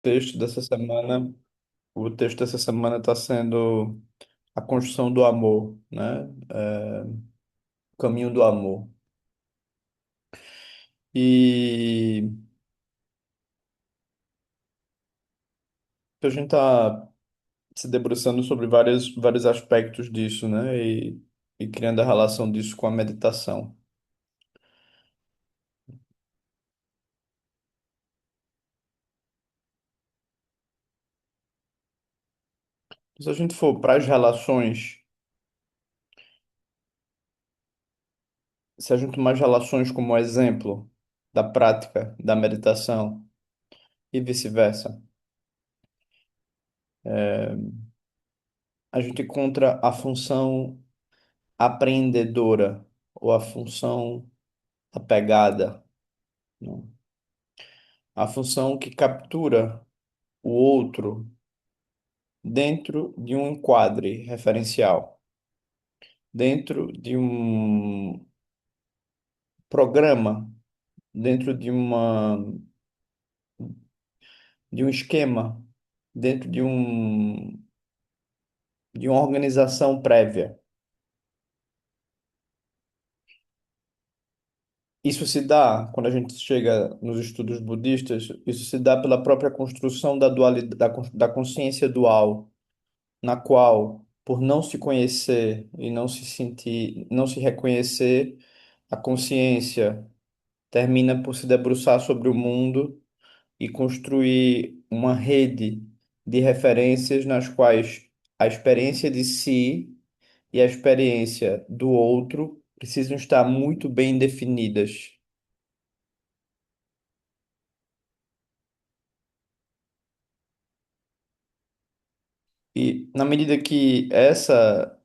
Texto dessa semana, o texto dessa semana está sendo a construção do amor, né? O caminho do amor. E a gente está se debruçando sobre vários aspectos disso, né? E criando a relação disso com a meditação. Se a gente for para as relações, se a gente tomar as relações como exemplo da prática da meditação e vice-versa, a gente encontra a função apreendedora ou a função apegada, né? A função que captura o outro dentro de um enquadre referencial, dentro de um programa, dentro de um esquema, dentro de uma organização prévia. Isso se dá, quando a gente chega nos estudos budistas, isso se dá pela própria construção da dualidade, da consciência dual, na qual, por não se conhecer e não se sentir, não se reconhecer, a consciência termina por se debruçar sobre o mundo e construir uma rede de referências nas quais a experiência de si e a experiência do outro precisam estar muito bem definidas. E na medida que essa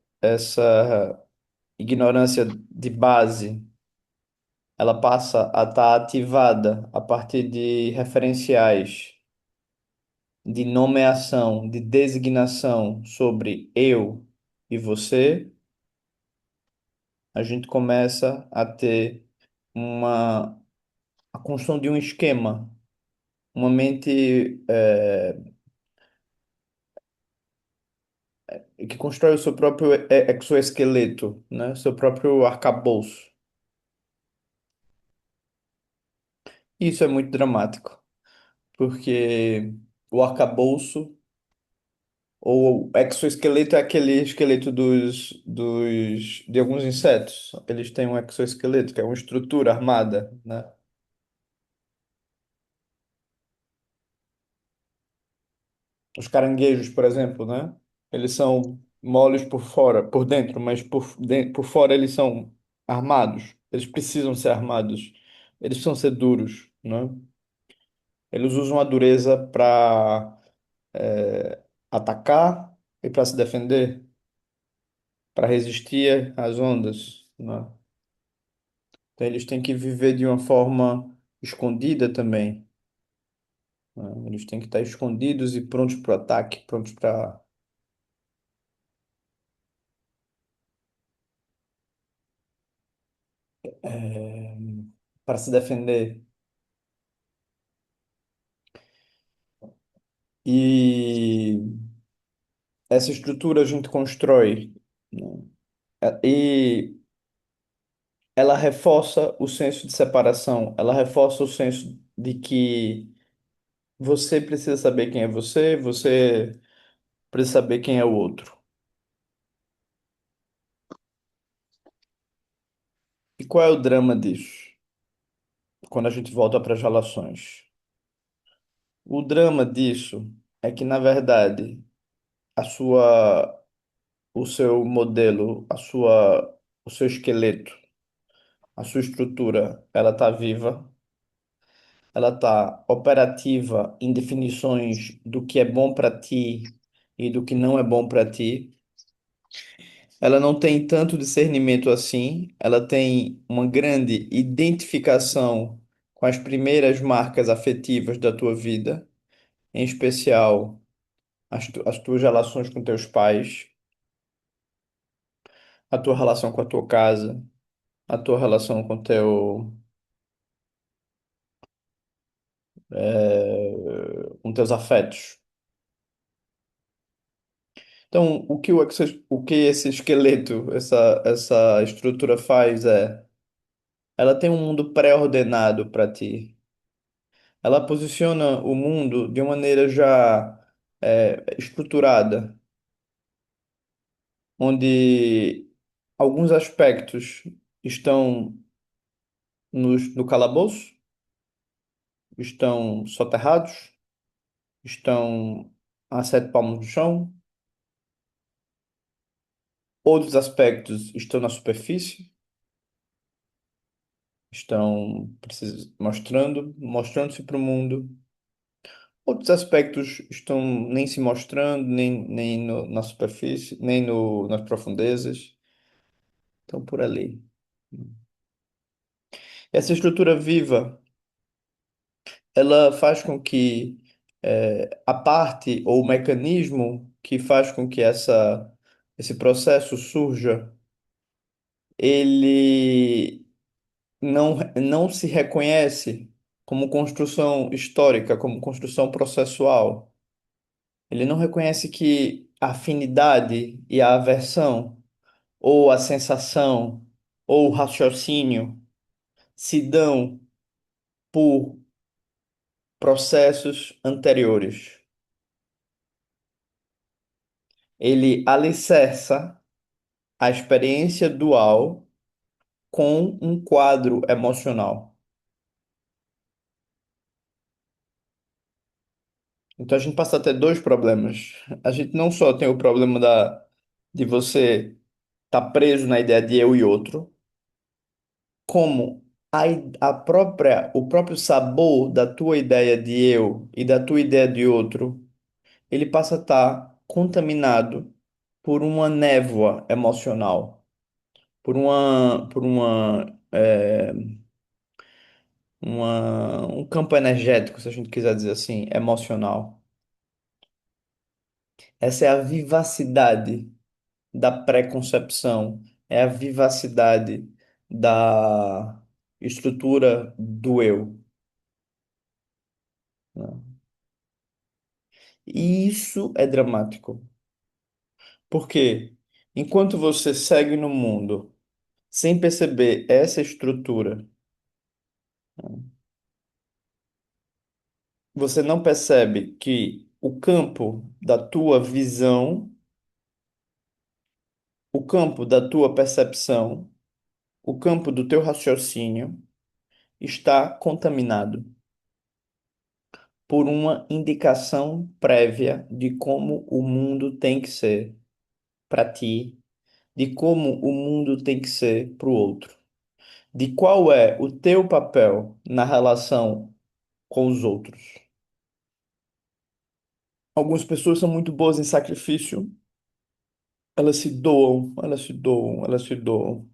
ignorância de base ela passa a estar ativada a partir de referenciais de nomeação, de designação sobre eu e você, a gente começa a ter uma a construção de um esquema, uma mente que constrói o seu próprio exoesqueleto, né? Seu próprio arcabouço. Isso é muito dramático, porque o arcabouço ou exoesqueleto é aquele esqueleto de alguns insetos. Eles têm um exoesqueleto, que é uma estrutura armada, né? Os caranguejos, por exemplo, né? Eles são moles por fora, por dentro, mas por fora eles são armados. Eles precisam ser armados. Eles precisam ser duros, né? Eles usam a dureza para atacar e para se defender, para resistir às ondas, né? Então, eles têm que viver de uma forma escondida também, né? Eles têm que estar escondidos e prontos para o ataque, prontos para se defender. E essa estrutura a gente constrói, né? E ela reforça o senso de separação, ela reforça o senso de que você precisa saber quem é você, você precisa saber quem é o outro. E qual é o drama disso? Quando a gente volta para as relações. O drama disso é que, na verdade, a sua, o seu modelo, o seu esqueleto, a sua estrutura, ela está viva, ela está operativa em definições do que é bom para ti e do que não é bom para ti. Ela não tem tanto discernimento assim, ela tem uma grande identificação com as primeiras marcas afetivas da tua vida, em especial as tuas relações com teus pais, a tua relação com a tua casa, a tua relação com com teus afetos. Então, o que esse esqueleto, essa estrutura faz é, ela tem um mundo pré-ordenado para ti. Ela posiciona o mundo de uma maneira já estruturada, onde alguns aspectos estão no calabouço, estão soterrados, estão a 7 palmos do chão, outros aspectos estão na superfície, estão mostrando-se para o mundo. Outros aspectos estão nem se mostrando, nem na superfície, nem nas profundezas, estão por ali. Essa estrutura viva, ela faz com que a parte ou o mecanismo que faz com que esse processo surja, ele não se reconhece como construção histórica, como construção processual. Ele não reconhece que a afinidade e a aversão, ou a sensação, ou o raciocínio se dão por processos anteriores. Ele alicerça a experiência dual com um quadro emocional. Então a gente passa a ter dois problemas. A gente não só tem o problema de você estar preso na ideia de eu e outro, como o próprio sabor da tua ideia de eu e da tua ideia de outro, ele passa a estar contaminado por uma névoa emocional, um campo energético, se a gente quiser dizer assim, emocional. Essa é a vivacidade da pré-concepção, é a vivacidade da estrutura do eu, né? E isso é dramático, porque enquanto você segue no mundo sem perceber essa estrutura, você não percebe que o campo da tua visão, o campo da tua percepção, o campo do teu raciocínio está contaminado por uma indicação prévia de como o mundo tem que ser para ti, de como o mundo tem que ser para o outro, de qual é o teu papel na relação com os outros. Algumas pessoas são muito boas em sacrifício, elas se doam, elas se doam, elas se doam.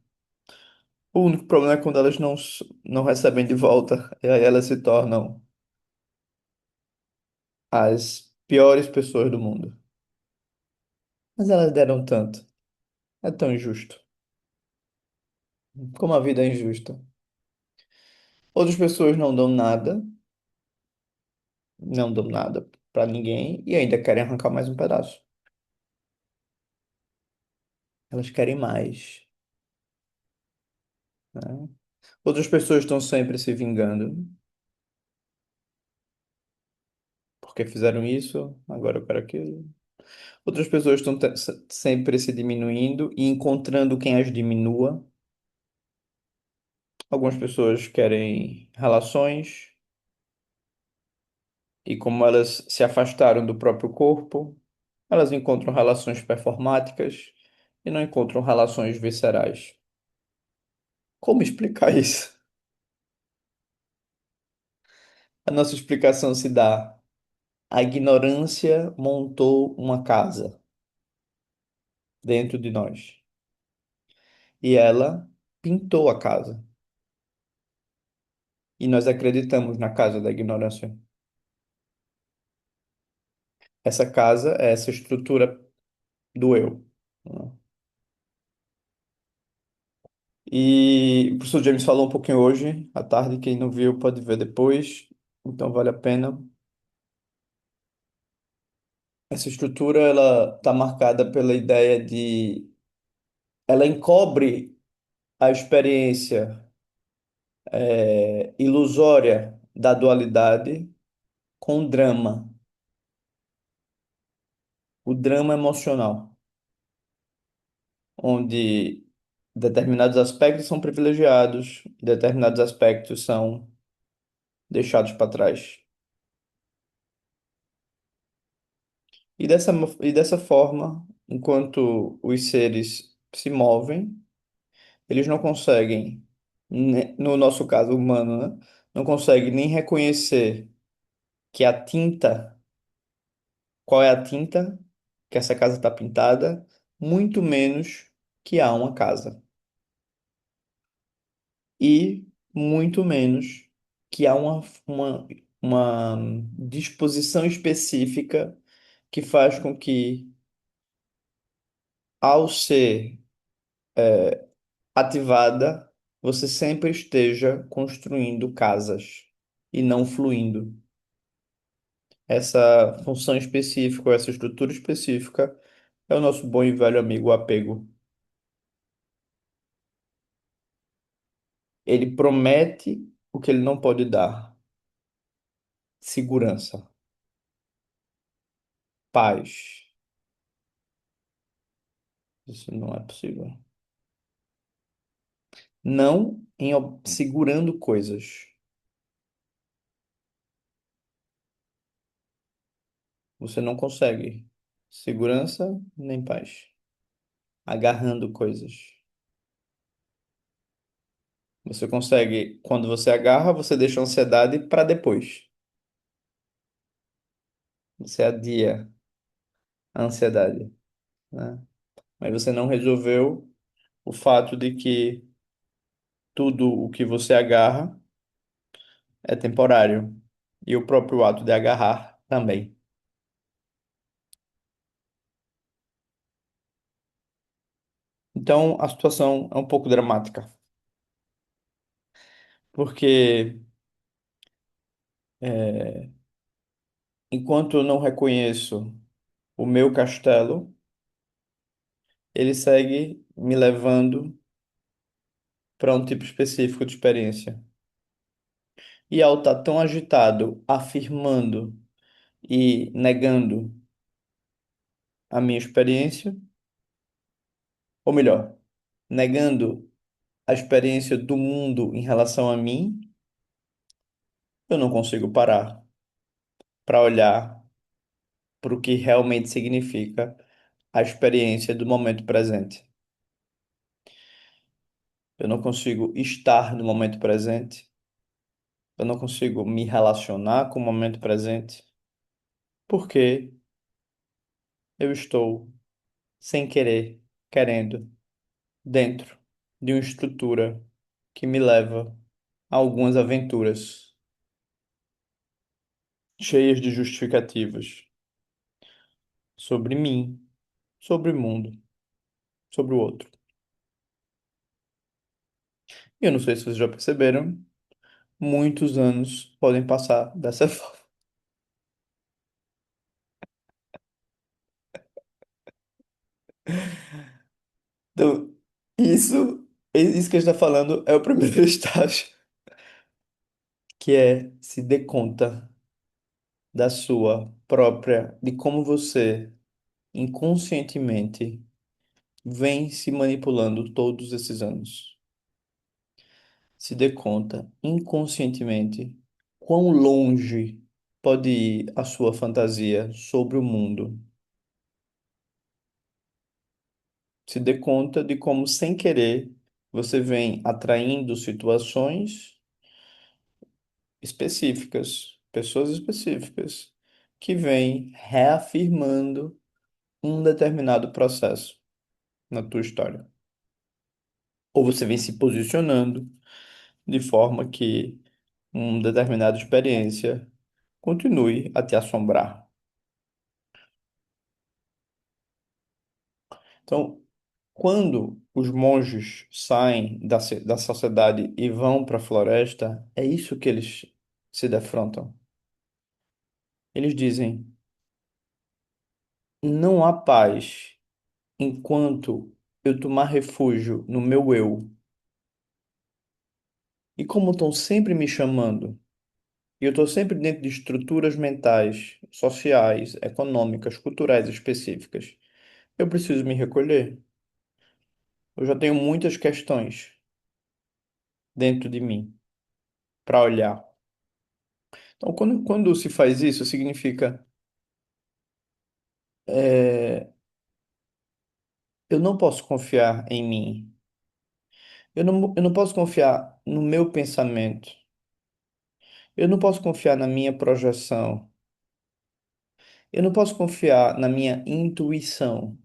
O único problema é quando elas não recebem de volta, e aí elas se tornam as piores pessoas do mundo. Mas elas deram tanto. É tão injusto. Como a vida é injusta. Outras pessoas não dão nada, não dão nada para ninguém e ainda querem arrancar mais um pedaço. Elas querem mais, né? Outras pessoas estão sempre se vingando porque fizeram isso, agora eu quero aquilo. Outras pessoas estão sempre se diminuindo e encontrando quem as diminua. Algumas pessoas querem relações e, como elas se afastaram do próprio corpo, elas encontram relações performáticas e não encontram relações viscerais. Como explicar isso? A nossa explicação se dá. A ignorância montou uma casa dentro de nós e ela pintou a casa. E nós acreditamos na casa da ignorância. Essa casa é essa estrutura do eu, né? E o professor James falou um pouquinho hoje, à tarde, quem não viu pode ver depois. Então vale a pena. Essa estrutura ela está marcada pela ideia de ela encobre a experiência ilusória da dualidade com drama, o drama emocional, onde determinados aspectos são privilegiados, determinados aspectos são deixados para trás. E dessa forma, enquanto os seres se movem, eles não conseguem, no nosso caso humano, né, não conseguem nem reconhecer que a tinta, qual é a tinta que essa casa está pintada, muito menos que há uma casa. E muito menos que há uma disposição específica que faz com que, ao ser ativada, você sempre esteja construindo casas e não fluindo. Essa função específica, ou essa estrutura específica, é o nosso bom e velho amigo o apego. Ele promete o que ele não pode dar: segurança, paz. Isso não é possível. Não segurando coisas. Você não consegue segurança nem paz. Agarrando coisas. Você consegue, quando você agarra, você deixa a ansiedade para depois. Você adia a ansiedade, né? Mas você não resolveu o fato de que tudo o que você agarra é temporário. E o próprio ato de agarrar também. Então, a situação é um pouco dramática. Porque é, enquanto eu não reconheço o meu castelo, ele segue me levando para um tipo específico de experiência. E ao estar tão agitado, afirmando e negando a minha experiência, ou melhor, negando a experiência do mundo em relação a mim, eu não consigo parar para olhar para o que realmente significa a experiência do momento presente. Eu não consigo estar no momento presente. Eu não consigo me relacionar com o momento presente porque eu estou, sem querer, querendo, dentro de uma estrutura que me leva a algumas aventuras cheias de justificativas sobre mim, sobre o mundo, sobre o outro. E eu não sei se vocês já perceberam, muitos anos podem passar dessa forma. Então, isso que a gente está falando é o primeiro estágio, que é se dê conta da sua própria, de como você inconscientemente vem se manipulando todos esses anos. Se dê conta inconscientemente quão longe pode ir a sua fantasia sobre o mundo. Se dê conta de como, sem querer, você vem atraindo situações específicas, pessoas específicas, que vêm reafirmando um determinado processo na tua história. Ou você vem se posicionando de forma que uma determinada experiência continue a te assombrar. Então, quando os monges saem da sociedade e vão para a floresta, é isso que eles se defrontam. Eles dizem: não há paz enquanto eu tomar refúgio no meu eu. E como estão sempre me chamando, e eu estou sempre dentro de estruturas mentais, sociais, econômicas, culturais específicas, eu preciso me recolher. Eu já tenho muitas questões dentro de mim para olhar. Então, quando se faz isso, significa eu não posso confiar em mim. Eu não posso confiar no meu pensamento. Eu não posso confiar na minha projeção. Eu não posso confiar na minha intuição.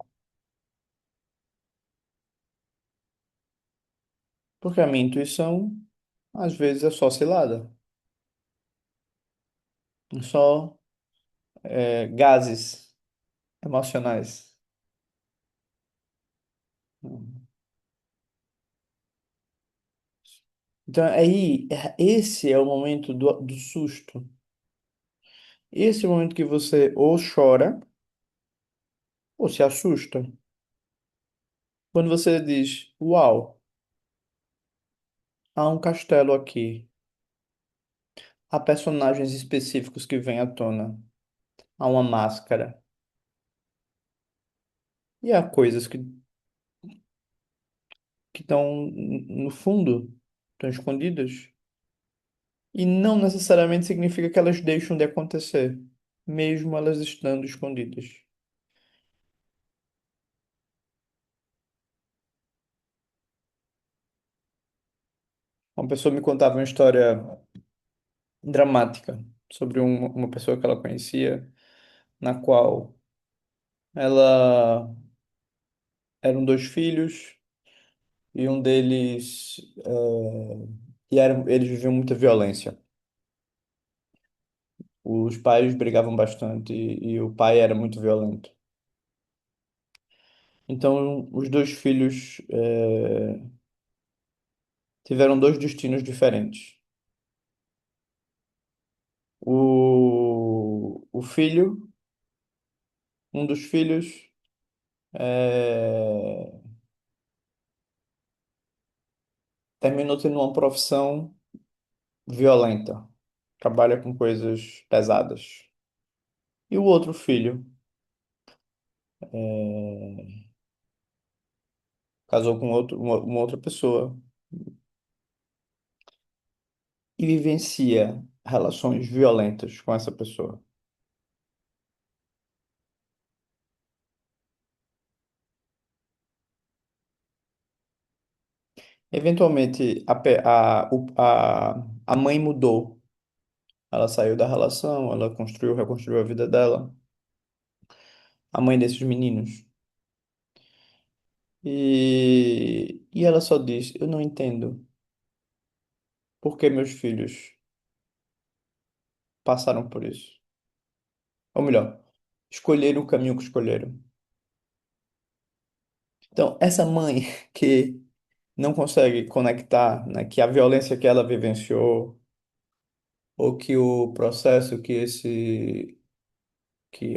Porque a minha intuição, às vezes, é só cilada. Só gases emocionais. Então, aí, esse é o momento do susto. Esse é o momento que você ou chora ou se assusta. Quando você diz, uau, há um castelo aqui. Há personagens específicos que vêm à tona. Há uma máscara. E há coisas que estão no fundo, estão escondidas. E não necessariamente significa que elas deixam de acontecer, mesmo elas estando escondidas. Uma pessoa me contava uma história dramática sobre uma pessoa que ela conhecia, na qual ela eram dois filhos e um deles eles viviam muita violência. Os pais brigavam bastante e o pai era muito violento. Então, os dois filhos tiveram dois destinos diferentes. O filho, um dos filhos, eh, terminou tendo uma profissão violenta, trabalha com coisas pesadas. E o outro filho casou com uma outra pessoa e vivencia relações violentas com essa pessoa. Eventualmente, a mãe mudou. Ela saiu da relação, ela reconstruiu a vida dela, a mãe desses meninos. E ela só diz: eu não entendo por que meus filhos passaram por isso. Ou melhor, escolheram o caminho que escolheram. Então, essa mãe que não consegue conectar, né, que a violência que ela vivenciou, ou que o processo que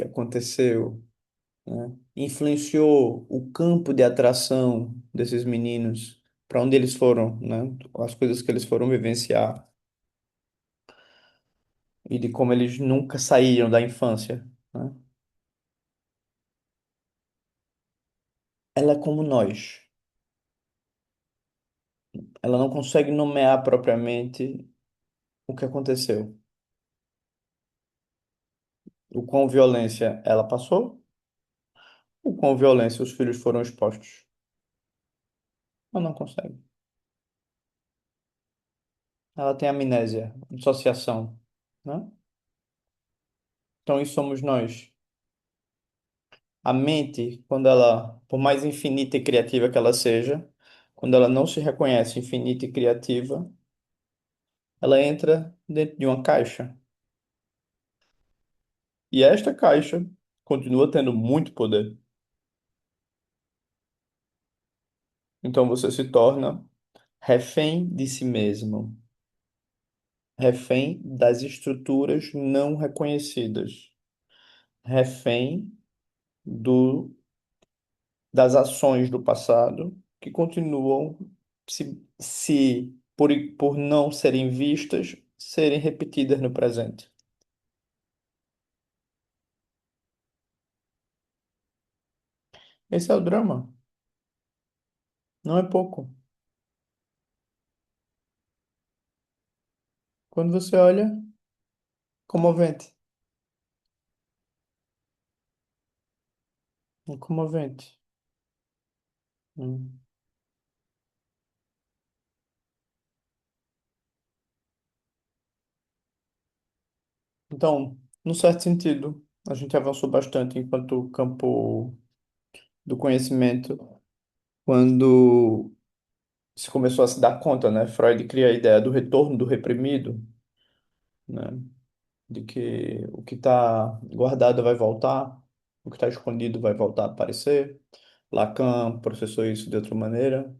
aconteceu, né, influenciou o campo de atração desses meninos para onde eles foram, né, as coisas que eles foram vivenciar e de como eles nunca saíram da infância, né? Ela é como nós. Ela não consegue nomear propriamente o que aconteceu, o quão violência ela passou, o quão violência os filhos foram expostos. Ela não consegue. Ela tem amnésia, dissociação, né? Então, isso somos nós. A mente, quando ela, por mais infinita e criativa que ela seja, quando ela não se reconhece infinita e criativa, ela entra dentro de uma caixa. E esta caixa continua tendo muito poder. Então você se torna refém de si mesmo, refém das estruturas não reconhecidas, refém do, das ações do passado que continuam por não serem vistas, serem repetidas no presente. Esse é o drama, não é pouco. Quando você olha, comovente, é comovente. Hum. Então, num certo sentido, a gente avançou bastante enquanto campo do conhecimento, quando se começou a se dar conta, né? Freud cria a ideia do retorno do reprimido, né? De que o que está guardado vai voltar, o que está escondido vai voltar a aparecer. Lacan processou isso de outra maneira,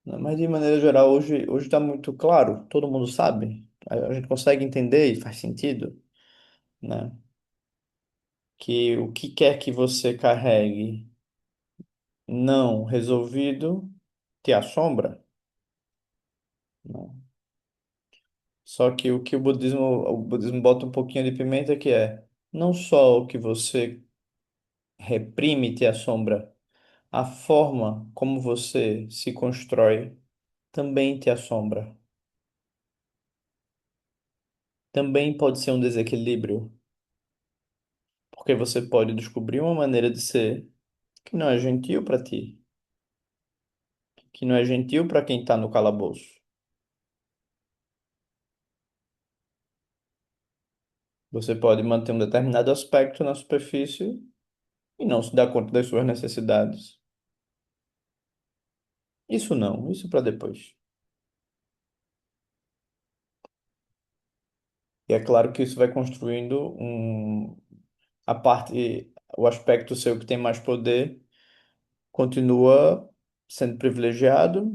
né? Mas de maneira geral, hoje está muito claro, todo mundo sabe, a gente consegue entender e faz sentido, né? Que o que quer que você carregue não resolvido te assombra, né? Só que o budismo bota um pouquinho de pimenta que é não só o que você reprime te assombra, a forma como você se constrói também te assombra. Também pode ser um desequilíbrio, porque você pode descobrir uma maneira de ser que não é gentil para ti, que não é gentil para quem está no calabouço. Você pode manter um determinado aspecto na superfície e não se dar conta das suas necessidades. Isso não, isso para depois. E é claro que isso vai construindo o aspecto seu que tem mais poder continua sendo privilegiado,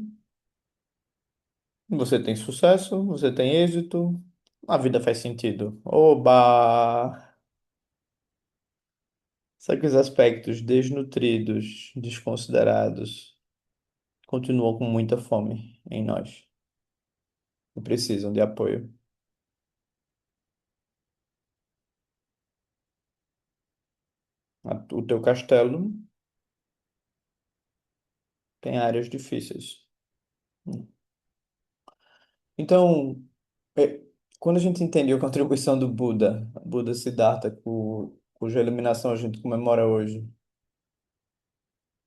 você tem sucesso, você tem êxito, a vida faz sentido. Oba! Só que os aspectos desnutridos, desconsiderados, continuam com muita fome em nós e precisam de apoio. O teu castelo tem áreas difíceis. Então, é, quando a gente entendeu a contribuição do Buda Siddhartha, cuja iluminação a gente comemora hoje,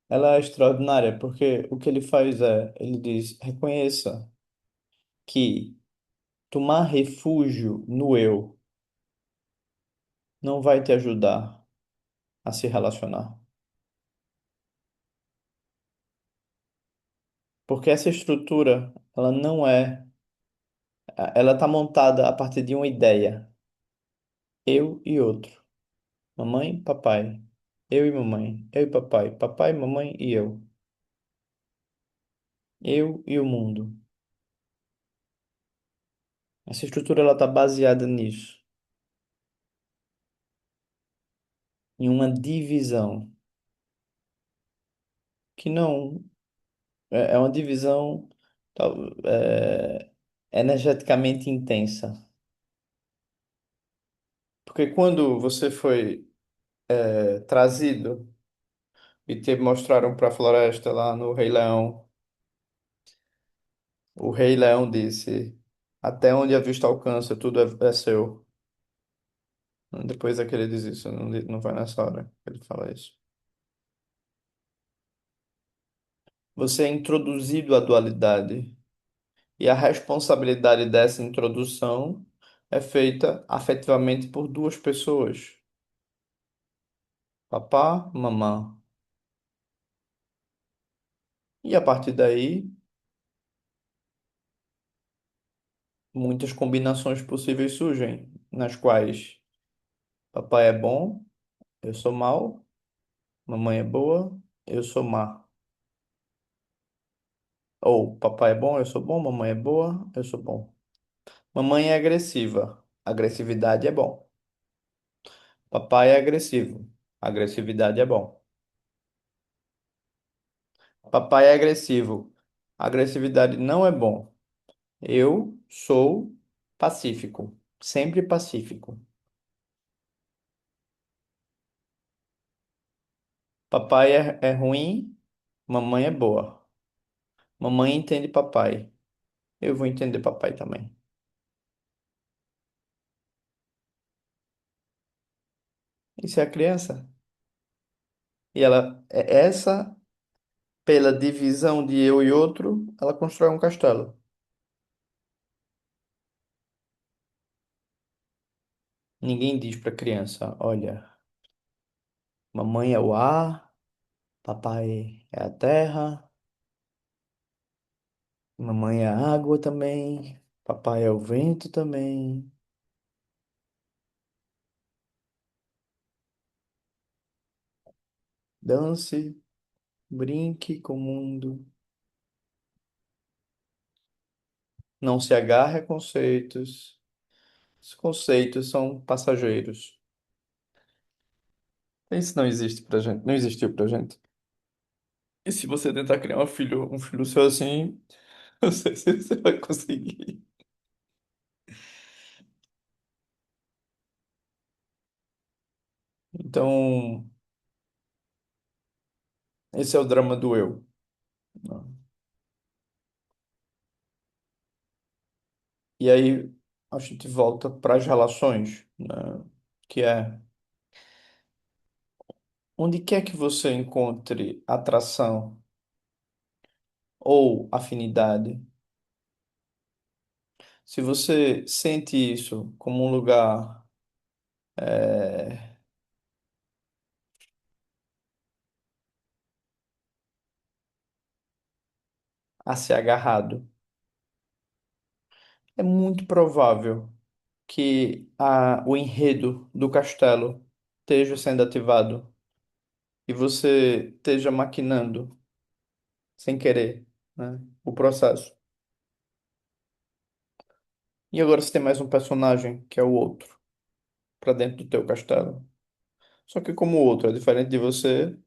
ela é extraordinária, porque o que ele faz ele diz, reconheça que tomar refúgio no eu não vai te ajudar a se relacionar. Porque essa estrutura, ela não é, ela está montada a partir de uma ideia, eu e outro, mamãe, papai, eu e mamãe, eu e papai, papai, mamãe e eu e o mundo. Essa estrutura ela está baseada nisso, em uma divisão que não é uma divisão energeticamente intensa. Porque quando você foi trazido e te mostraram para a floresta lá no Rei Leão, o Rei Leão disse: Até onde a vista alcança, tudo é seu. Depois é que ele diz isso, não vai nessa hora que ele fala isso. Você é introduzido à dualidade. E a responsabilidade dessa introdução é feita afetivamente por duas pessoas, papá, mamã. E a partir daí, muitas combinações possíveis surgem, nas quais papai é bom, eu sou mau, mamãe é boa, eu sou má. Ou papai é bom, eu sou bom, mamãe é boa, eu sou bom. Mamãe é agressiva. Agressividade é bom. Papai é agressivo. Agressividade é bom. Papai é agressivo. Agressividade não é bom. Eu sou pacífico. Sempre pacífico. Papai é ruim. Mamãe é boa. Mamãe entende papai. Eu vou entender papai também. Isso é a criança. E ela, essa, pela divisão de eu e outro, ela constrói um castelo. Ninguém diz para criança, olha, mamãe é o ar, papai é a terra, mamãe é a água também, papai é o vento também. Dance, brinque com o mundo. Não se agarre a conceitos. Os conceitos são passageiros. Isso não existe pra gente, não existiu pra gente. E se você tentar criar um filho seu assim, não sei se você vai conseguir. Então, esse é o drama do eu, né? E aí a gente volta para as relações, né? Que é onde quer que você encontre atração ou afinidade, se você sente isso como um lugar a ser agarrado, é muito provável que o enredo do castelo esteja sendo ativado e você esteja maquinando sem querer, né, o processo. E agora você tem mais um personagem, que é o outro, para dentro do teu castelo. Só que como o outro é diferente de você,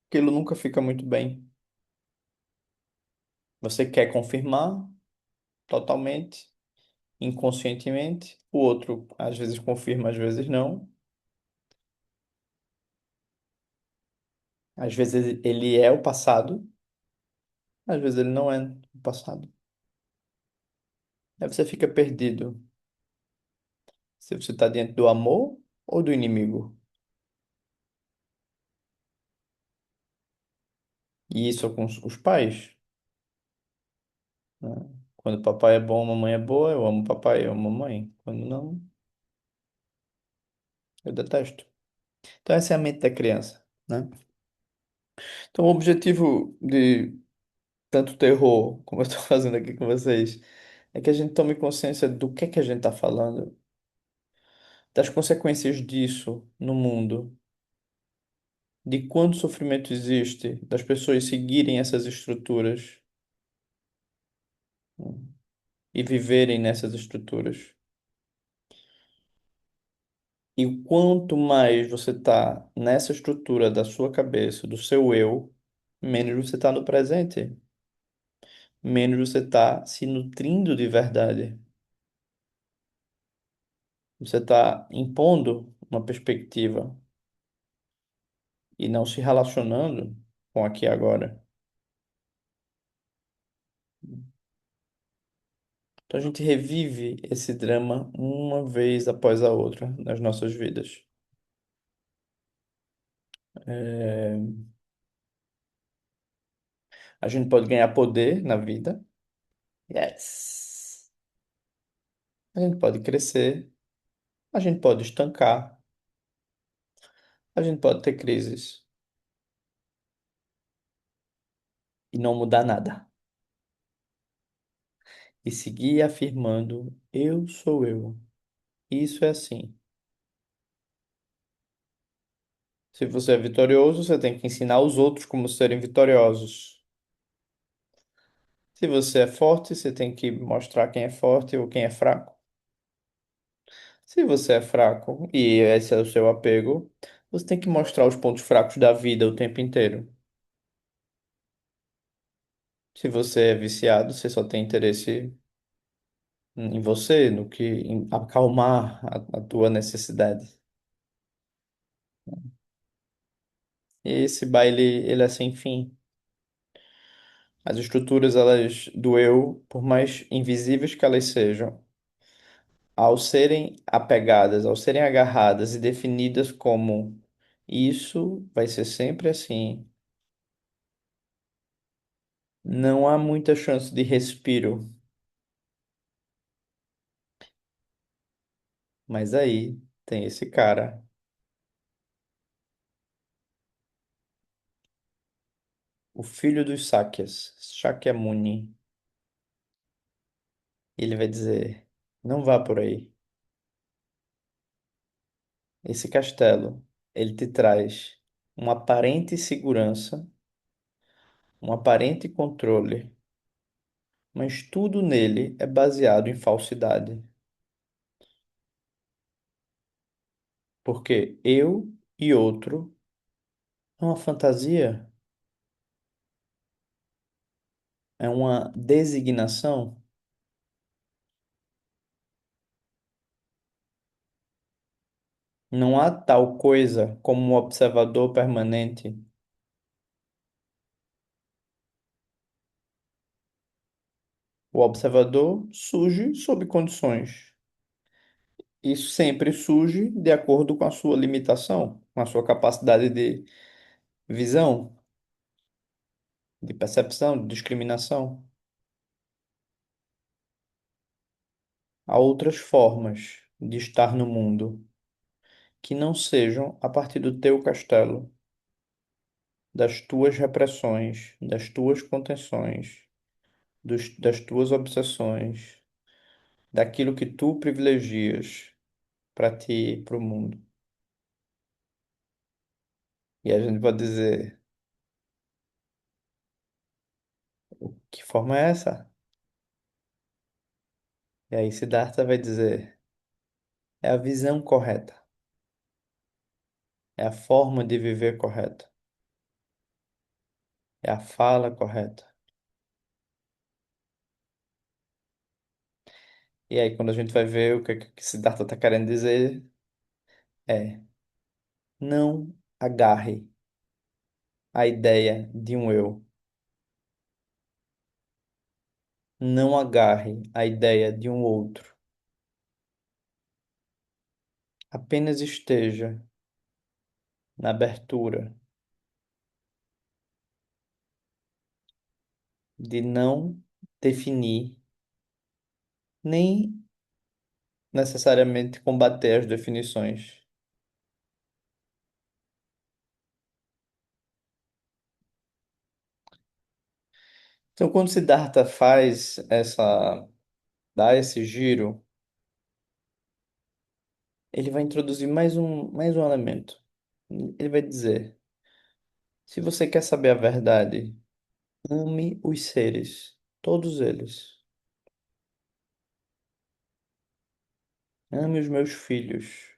aquilo nunca fica muito bem. Você quer confirmar totalmente, inconscientemente. O outro às vezes confirma, às vezes não. Às vezes ele é o passado, às vezes ele não é o passado. Aí você fica perdido se você está diante do amor ou do inimigo. E isso com os pais, né? Quando papai é bom, mamãe é boa, eu amo papai, eu amo mamãe. Quando não, eu detesto. Então essa é a mente da criança, né? Então o objetivo de tanto terror, como eu estou fazendo aqui com vocês, é que a gente tome consciência do que a gente está falando, das consequências disso no mundo, de quanto sofrimento existe, das pessoas seguirem essas estruturas, né, e viverem nessas estruturas. E o quanto mais você está nessa estrutura da sua cabeça, do seu eu, menos você está no presente, menos você está se nutrindo de verdade. Você está impondo uma perspectiva e não se relacionando com aqui e agora. Então a gente revive esse drama uma vez após a outra nas nossas vidas. É, a gente pode ganhar poder na vida. Yes. A gente pode crescer. A gente pode estancar. A gente pode ter crises e não mudar nada. E seguir afirmando: eu sou eu. Isso é assim. Se você é vitorioso, você tem que ensinar os outros como serem vitoriosos. Se você é forte, você tem que mostrar quem é forte ou quem é fraco. Se você é fraco e esse é o seu apego, você tem que mostrar os pontos fracos da vida o tempo inteiro. Se você é viciado, você só tem interesse em você, no que em acalmar a tua necessidade. E esse baile, ele é sem fim. As estruturas, elas do eu, por mais invisíveis que elas sejam, ao serem apegadas, ao serem agarradas e definidas como isso vai ser sempre assim, não há muita chance de respiro. Mas aí tem esse cara, o filho dos Sáquias, Shakyamuni. Ele vai dizer: não vá por aí. Esse castelo, ele te traz uma aparente segurança, um aparente controle, mas tudo nele é baseado em falsidade. Porque eu e outro é uma fantasia, é uma designação. Não há tal coisa como um observador permanente. O observador surge sob condições. Isso sempre surge de acordo com a sua limitação, com a sua capacidade de visão, de percepção, de discriminação. Há outras formas de estar no mundo que não sejam a partir do teu castelo, das tuas repressões, das tuas contenções, das tuas obsessões, daquilo que tu privilegias para ti e para o mundo. E a gente pode dizer, que forma é essa? E aí Siddhartha vai dizer, é a visão correta, é a forma de viver correta, é a fala correta. E aí quando a gente vai ver o que Siddhartha está querendo dizer, é não agarre a ideia de um eu, não agarre a ideia de um outro, apenas esteja na abertura de não definir nem necessariamente combater as definições. Então, quando Siddhartha dá esse giro, ele vai introduzir mais um elemento. Ele vai dizer: se você quer saber a verdade, ame os seres, todos eles. Ame os meus filhos.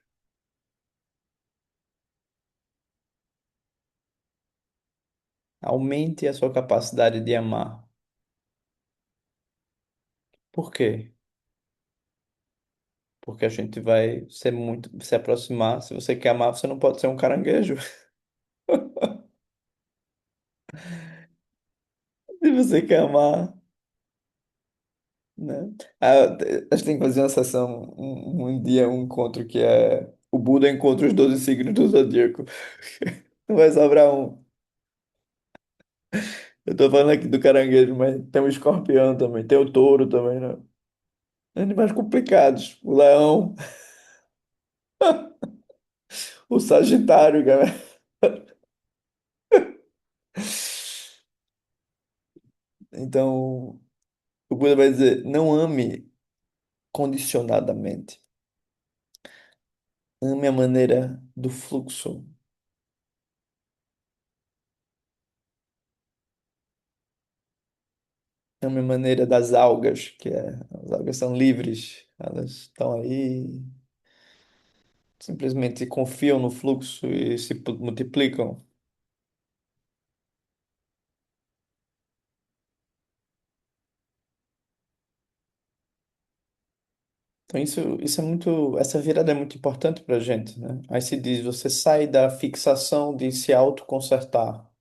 Aumente a sua capacidade de amar. Por quê? Porque a gente vai ser muito, se aproximar. Se você quer amar, você não pode ser um caranguejo. Se você quer amar, né? Ah, a gente tem que fazer uma sessão, um dia, um encontro que é o Buda encontra os 12 signos do zodíaco. Não vai sobrar um. Eu tô falando aqui do caranguejo, mas tem o escorpião também, tem o touro também, né? Animais complicados. O leão, o sagitário, cara. Então, o Buda vai dizer, não ame condicionadamente. Ame a maneira do fluxo. É uma maneira das algas, que é, as algas são livres, elas estão aí, simplesmente confiam no fluxo e se multiplicam. Então isso é muito, essa virada é muito importante para a gente, né? Aí se diz, você sai da fixação de se autoconsertar,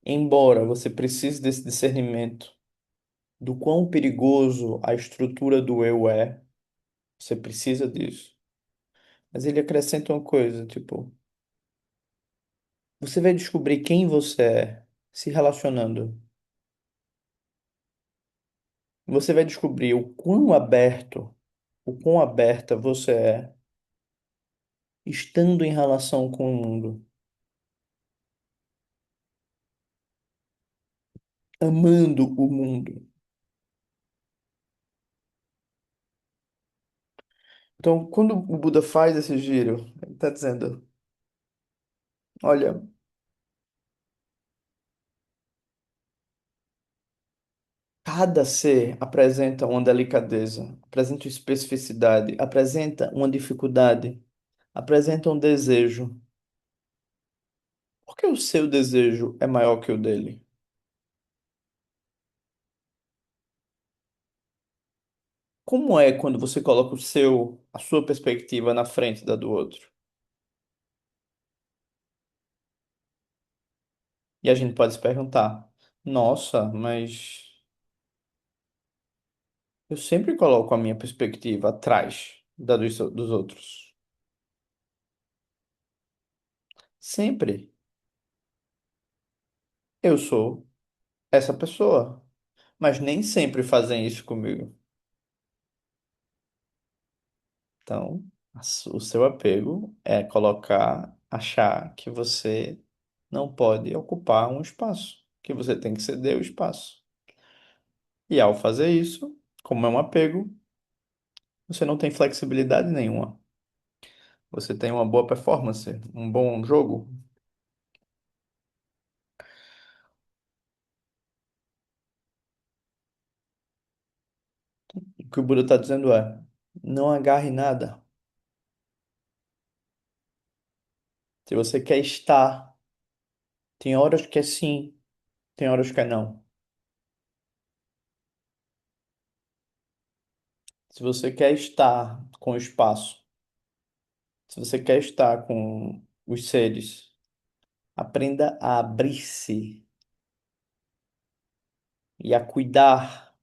embora você precise desse discernimento do quão perigoso a estrutura do eu é, você precisa disso. Mas ele acrescenta uma coisa, tipo, você vai descobrir quem você é se relacionando. Você vai descobrir o quão aberta você é estando em relação com o mundo, amando o mundo. Então, quando o Buda faz esse giro, ele está dizendo: olha, cada ser apresenta uma delicadeza, apresenta uma especificidade, apresenta uma dificuldade, apresenta um desejo. Por que o seu desejo é maior que o dele? Como é quando você coloca a sua perspectiva na frente da do outro? E a gente pode se perguntar: nossa, mas eu sempre coloco a minha perspectiva atrás da dos outros. Sempre. Eu sou essa pessoa. Mas nem sempre fazem isso comigo. Então, o seu apego é colocar, achar que você não pode ocupar um espaço, que você tem que ceder o espaço. E ao fazer isso, como é um apego, você não tem flexibilidade nenhuma. Você tem uma boa performance, um bom jogo. O que o Buda está dizendo é: não agarre nada. Se você quer estar, tem horas que é sim, tem horas que é não. Se você quer estar com o espaço, se você quer estar com os seres, aprenda a abrir-se e a cuidar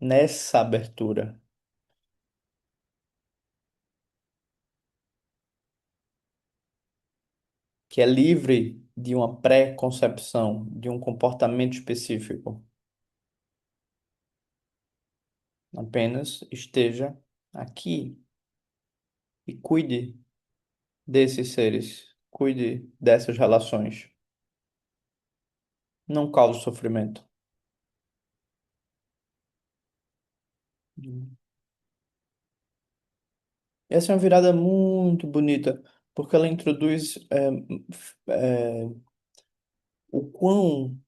nessa abertura, que é livre de uma pré-concepção, de um comportamento específico. Apenas esteja aqui e cuide desses seres, cuide dessas relações. Não cause sofrimento. Essa é uma virada muito bonita, porque ela introduz o quão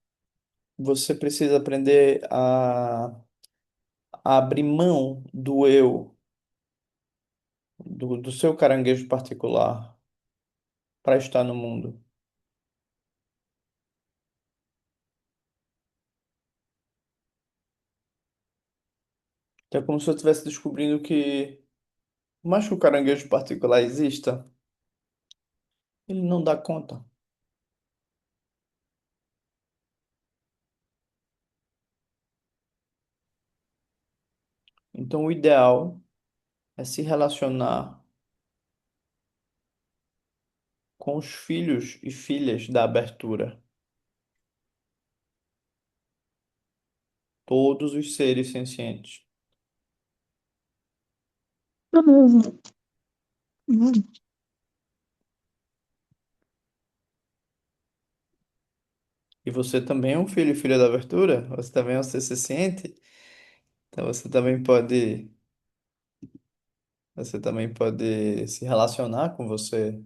você precisa aprender a abrir mão do eu, do seu caranguejo particular, para estar no mundo. Então é como se eu estivesse descobrindo que, por mais que o caranguejo particular exista, ele não dá conta. Então o ideal é se relacionar com os filhos e filhas da abertura, todos os seres sencientes. Beleza. Hum. E você também é um filho e filha da abertura? Você também é um ser senciente? Então você também pode se relacionar com você.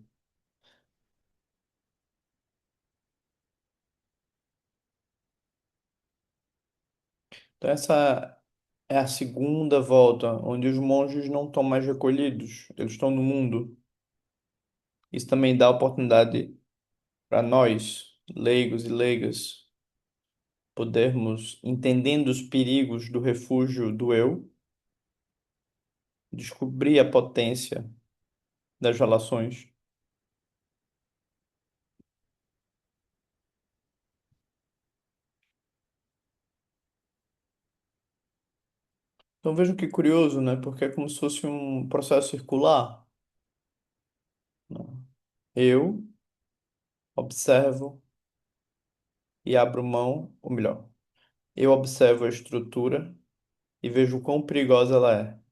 Então, essa é a segunda volta, onde os monges não estão mais recolhidos, eles estão no mundo. Isso também dá oportunidade para nós, leigos e leigas, podermos, entendendo os perigos do refúgio do eu, descobrir a potência das relações. Então vejam que curioso, né? Porque é como se fosse um processo circular, né? Eu observo e abro mão, ou melhor, eu observo a estrutura e vejo o quão perigosa ela é,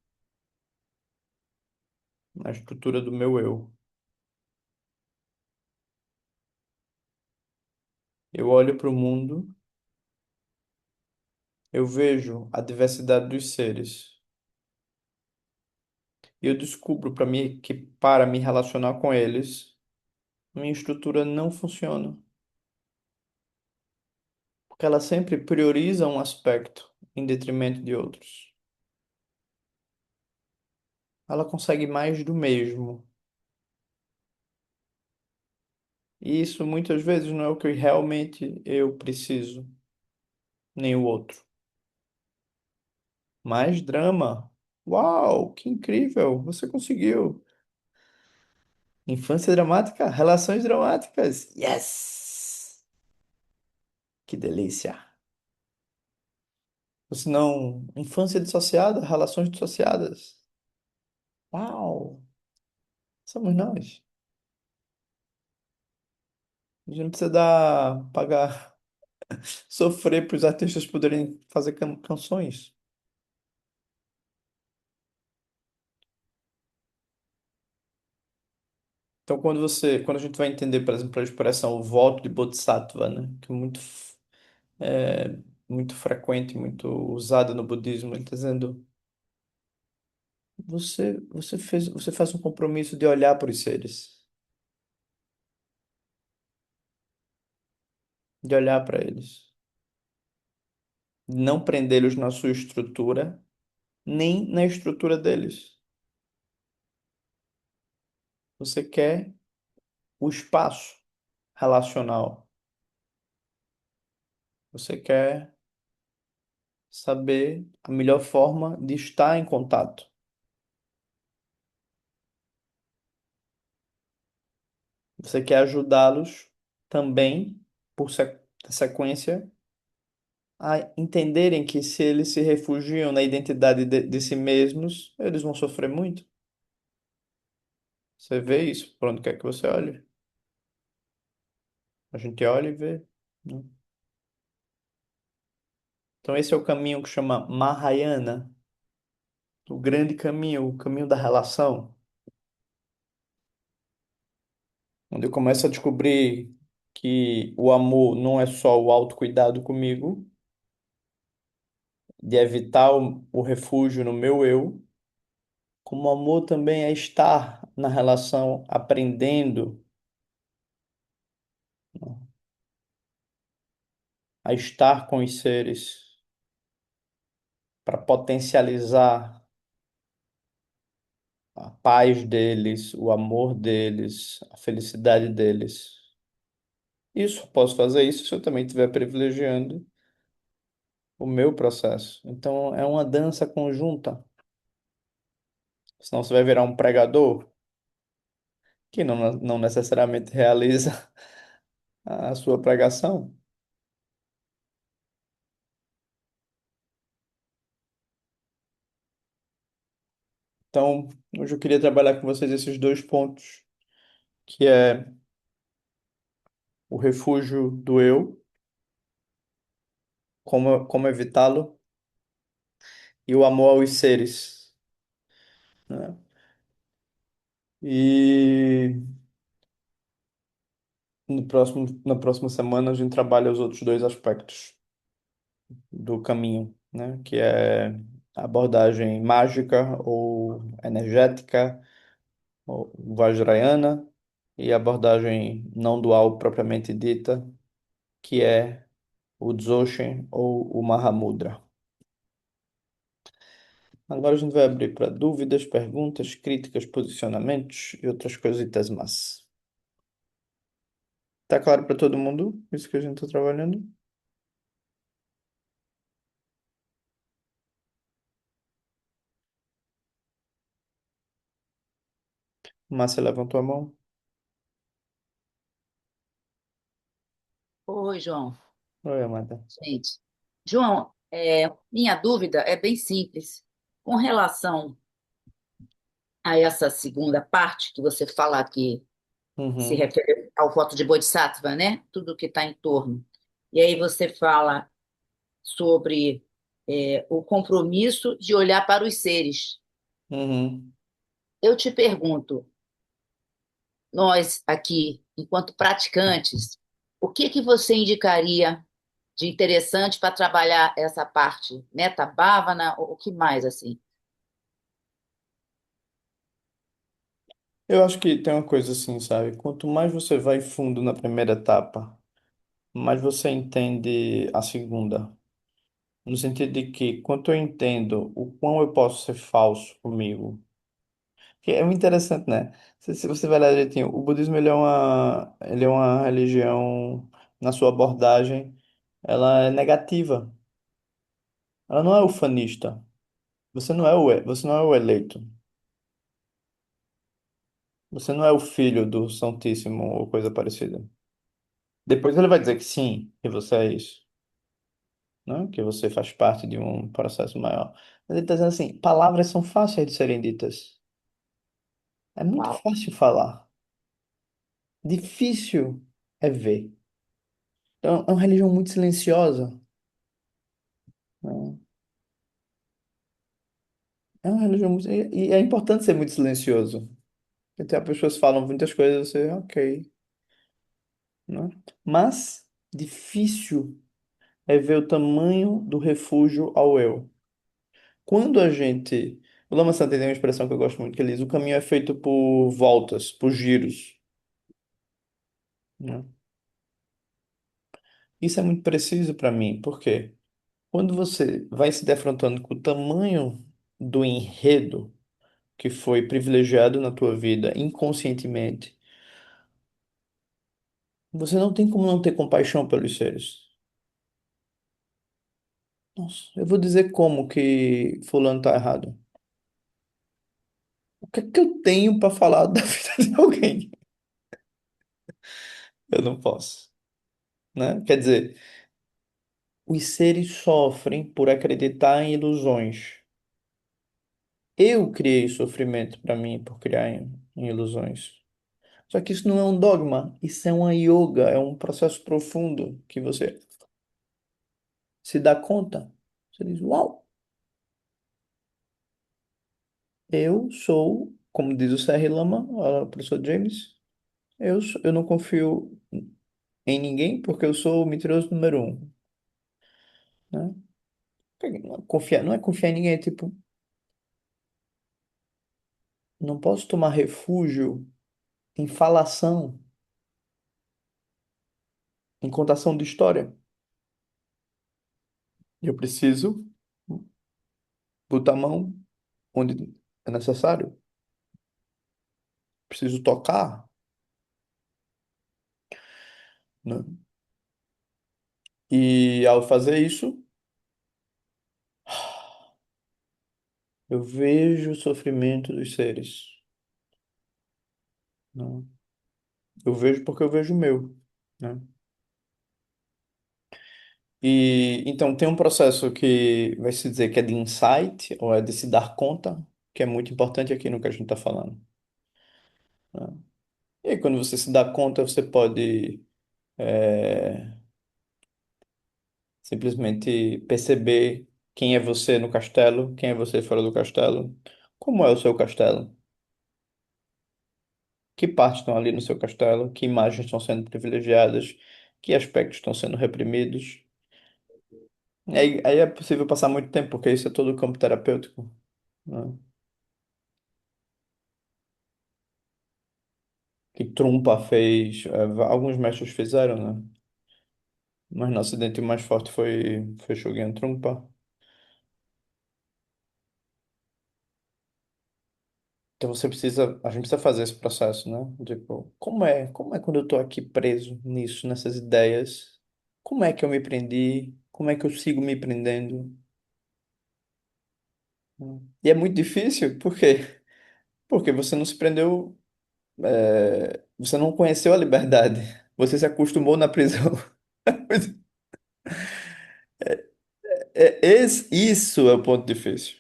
na estrutura do meu eu. Eu olho para o mundo, eu vejo a diversidade dos seres e eu descubro para mim que para me relacionar com eles, minha estrutura não funciona, porque ela sempre prioriza um aspecto em detrimento de outros. Ela consegue mais do mesmo. E isso muitas vezes não é o que realmente eu preciso, nem o outro. Mais drama. Uau, que incrível! Você conseguiu. Infância dramática, relações dramáticas. Yes! Que delícia. Ou se não, infância dissociada, relações dissociadas. Uau! Somos nós. A gente não precisa pagar, sofrer para os artistas poderem fazer canções. Então, quando a gente vai entender, por exemplo, a expressão o voto de Bodhisattva, né, que é é, muito frequente, muito usada no budismo, ele está dizendo, você faz um compromisso de olhar para os seres, de olhar para eles, não prendê-los na sua estrutura, nem na estrutura deles. Você quer o espaço relacional. Você quer saber a melhor forma de estar em contato. Você quer ajudá-los também, por sequência, a entenderem que se eles se refugiam na identidade de si mesmos, eles vão sofrer muito. Você vê isso por onde quer que você olhe. A gente olha e vê, né? Então esse é o caminho que chama Mahayana, o grande caminho, o caminho da relação, onde eu começo a descobrir que o amor não é só o autocuidado comigo, de evitar o refúgio no meu eu, como o amor também é estar na relação aprendendo, né, a estar com os seres para potencializar a paz deles, o amor deles, a felicidade deles. Isso, posso fazer isso se eu também estiver privilegiando o meu processo. Então, é uma dança conjunta. Senão você vai virar um pregador que não necessariamente realiza a sua pregação. Então, hoje eu queria trabalhar com vocês esses dois pontos, que é o refúgio do eu, como evitá-lo, e o amor aos seres, né? E na próxima semana a gente trabalha os outros dois aspectos do caminho, né? Que é a abordagem mágica ou energética, ou vajrayana, e a abordagem não dual propriamente dita, que é o Dzogchen ou o Mahamudra. Agora a gente vai abrir para dúvidas, perguntas, críticas, posicionamentos e outras coisitas más. Tá claro para todo mundo isso que a gente está trabalhando? Márcia levantou a mão. Oi, João. Oi, Amanda. Gente, João, minha dúvida é bem simples. Com relação a essa segunda parte que você fala que se Uhum, refere ao voto de Bodhisattva, né? Tudo que está em torno. E aí você fala sobre o compromisso de olhar para os seres. uhum. Eu te pergunto, nós aqui, enquanto praticantes, o que que você indicaria de interessante para trabalhar essa parte? Meta Bhavana, o que mais assim? Eu acho que tem uma coisa assim, sabe? Quanto mais você vai fundo na primeira etapa, mais você entende a segunda. No sentido de que, quanto eu entendo o quão eu posso ser falso comigo. Que é muito interessante, né? Se você vai lá direitinho, o budismo ele é uma religião, na sua abordagem, ela é negativa. Ela não é ufanista. Você não é o eleito. Você não é o filho do Santíssimo ou coisa parecida. Depois ele vai dizer que sim, que você é isso, né? Que você faz parte de um processo maior. Mas ele está dizendo assim, palavras são fáceis de serem ditas. É muito Uau, fácil falar. Difícil é ver. Então, é uma religião muito silenciosa, né? É uma religião muito... E é importante ser muito silencioso. Até as pessoas falam muitas coisas, você, ok, né? Mas difícil é ver o tamanho do refúgio ao eu. Quando a gente... O Lama Santen tem uma expressão que eu gosto muito, que ele diz, o caminho é feito por voltas, por giros, né? Isso é muito preciso para mim, porque quando você vai se defrontando com o tamanho do enredo que foi privilegiado na tua vida inconscientemente, você não tem como não ter compaixão pelos seres. Nossa, eu vou dizer como que fulano tá errado. O que é que eu tenho para falar da vida de alguém? Eu não posso, né? Quer dizer, os seres sofrem por acreditar em ilusões. Eu criei sofrimento para mim por criar em ilusões. Só que isso não é um dogma, isso é uma yoga, é um processo profundo que você se dá conta. Você diz, uau, eu sou, como diz o C.R. Lama, o professor James, eu não confio em ninguém porque eu sou o mentiroso número um, né? Confiar, não é confiar em ninguém, é tipo, não posso tomar refúgio em falação, em contação de história. Eu preciso botar a mão onde é necessário, preciso tocar, né? E ao fazer isso, eu vejo o sofrimento dos seres, né? Eu vejo porque eu vejo o meu, né? E então tem um processo que vai se dizer que é de insight, ou é de se dar conta, que é muito importante aqui no que a gente está falando, né? E aí, quando você se dá conta, você pode simplesmente perceber quem é você no castelo, quem é você fora do castelo, como é o seu castelo, que partes estão ali no seu castelo, que imagens estão sendo privilegiadas, que aspectos estão sendo reprimidos. Aí é possível passar muito tempo, porque isso é todo o campo terapêutico, né? Que Trumpa fez, alguns mestres fizeram, né? Mas no Ocidente o mais forte foi Shogun Trumpa. Então a gente precisa fazer esse processo, né? Tipo, como é quando eu tô aqui preso nisso, nessas ideias? Como é que eu me prendi? Como é que eu sigo me prendendo? E é muito difícil, por quê? Porque você não se prendeu, você não conheceu a liberdade, você se acostumou na prisão. Isso é o ponto difícil.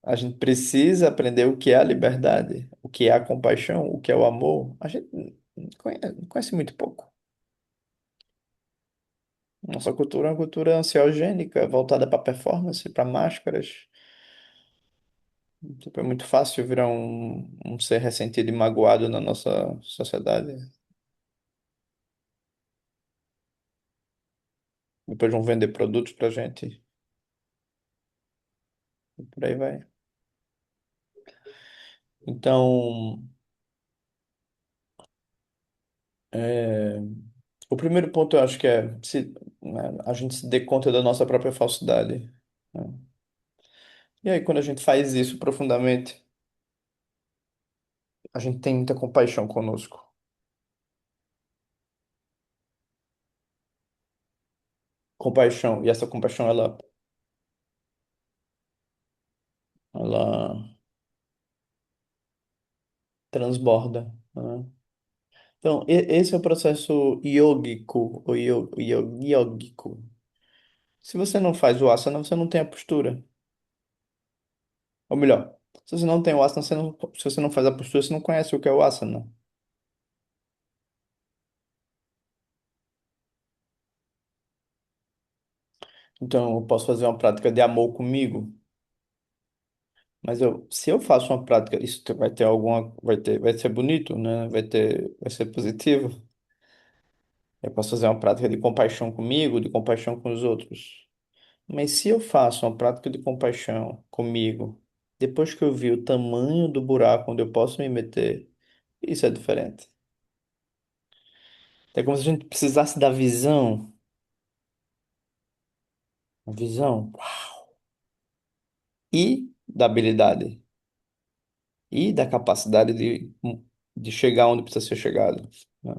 A gente precisa aprender o que é a liberdade, o que é a compaixão, o que é o amor. A gente conhece muito pouco. Nossa cultura é uma cultura ansiogênica, voltada para performance, para máscaras. Tipo, é muito fácil virar um ser ressentido e magoado na nossa sociedade. Depois vão vender produtos pra gente e por aí vai. Então, é, o primeiro ponto eu acho que é né, a gente se dê conta da nossa própria falsidade, né? E aí, quando a gente faz isso profundamente, a gente tem muita compaixão conosco. Compaixão, e essa compaixão, ela transborda, né? Então, esse é o processo yógico, ou yógico. Se você não faz o asana, você não tem a postura. Ou melhor, se você não tem o asana, se você não faz a postura, você não conhece o que é o asana. Então, eu posso fazer uma prática de amor comigo, mas se eu faço uma prática, vai ter vai ser bonito, né? Vai ser positivo. Eu posso fazer uma prática de compaixão comigo, de compaixão com os outros. Mas se eu faço uma prática de compaixão comigo, depois que eu vi o tamanho do buraco onde eu posso me meter, isso é diferente. É como se a gente precisasse da visão, a visão e da habilidade e da capacidade de chegar onde precisa ser chegado, né?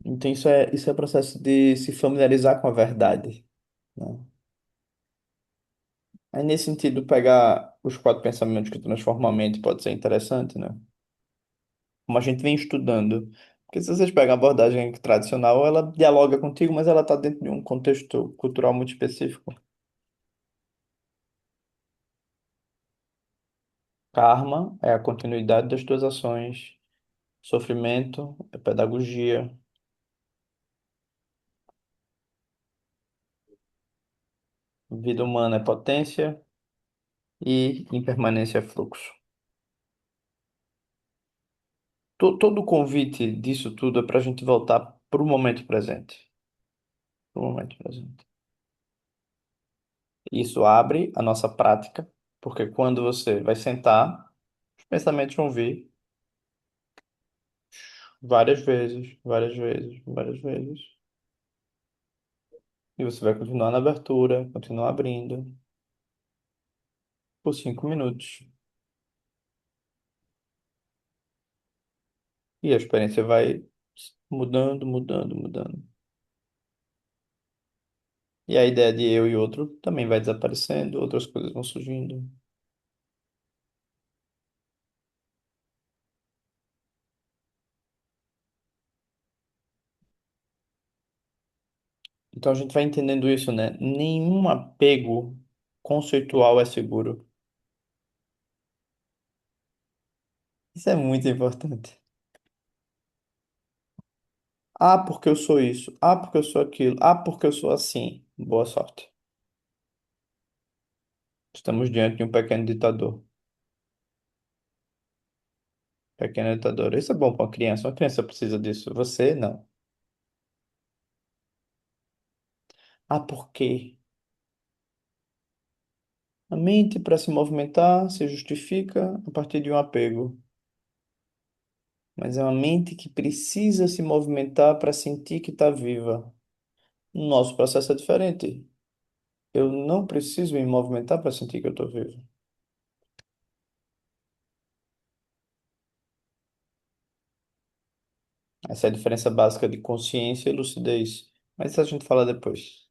Então isso é processo de se familiarizar com a verdade, né? Aí nesse sentido, pegar os quatro pensamentos que transformam a mente pode ser interessante, né? Como a gente vem estudando. Porque se vocês pegam a abordagem tradicional, ela dialoga contigo, mas ela está dentro de um contexto cultural muito específico. Karma é a continuidade das tuas ações. Sofrimento é pedagogia. Vida humana é potência e impermanência é fluxo. Todo o convite disso tudo é para a gente voltar para o momento presente. Pro momento presente. Isso abre a nossa prática, porque quando você vai sentar, os pensamentos vão vir várias vezes, várias vezes, várias vezes. E você vai continuar na abertura, continuar abrindo por 5 minutos. E a experiência vai mudando, mudando, mudando. E a ideia de eu e outro também vai desaparecendo, outras coisas vão surgindo. Então a gente vai entendendo isso, né? Nenhum apego conceitual é seguro. Isso é muito importante. Ah, porque eu sou isso. Ah, porque eu sou aquilo. Ah, porque eu sou assim. Boa sorte. Estamos diante de um pequeno ditador. Pequeno ditador. Isso é bom para uma criança. Uma criança precisa disso. Você não. Ah, por quê? A mente, para se movimentar, se justifica a partir de um apego. Mas é uma mente que precisa se movimentar para sentir que está viva. Nosso processo é diferente. Eu não preciso me movimentar para sentir que eu estou vivo. Essa é a diferença básica de consciência e lucidez. Mas isso a gente fala depois.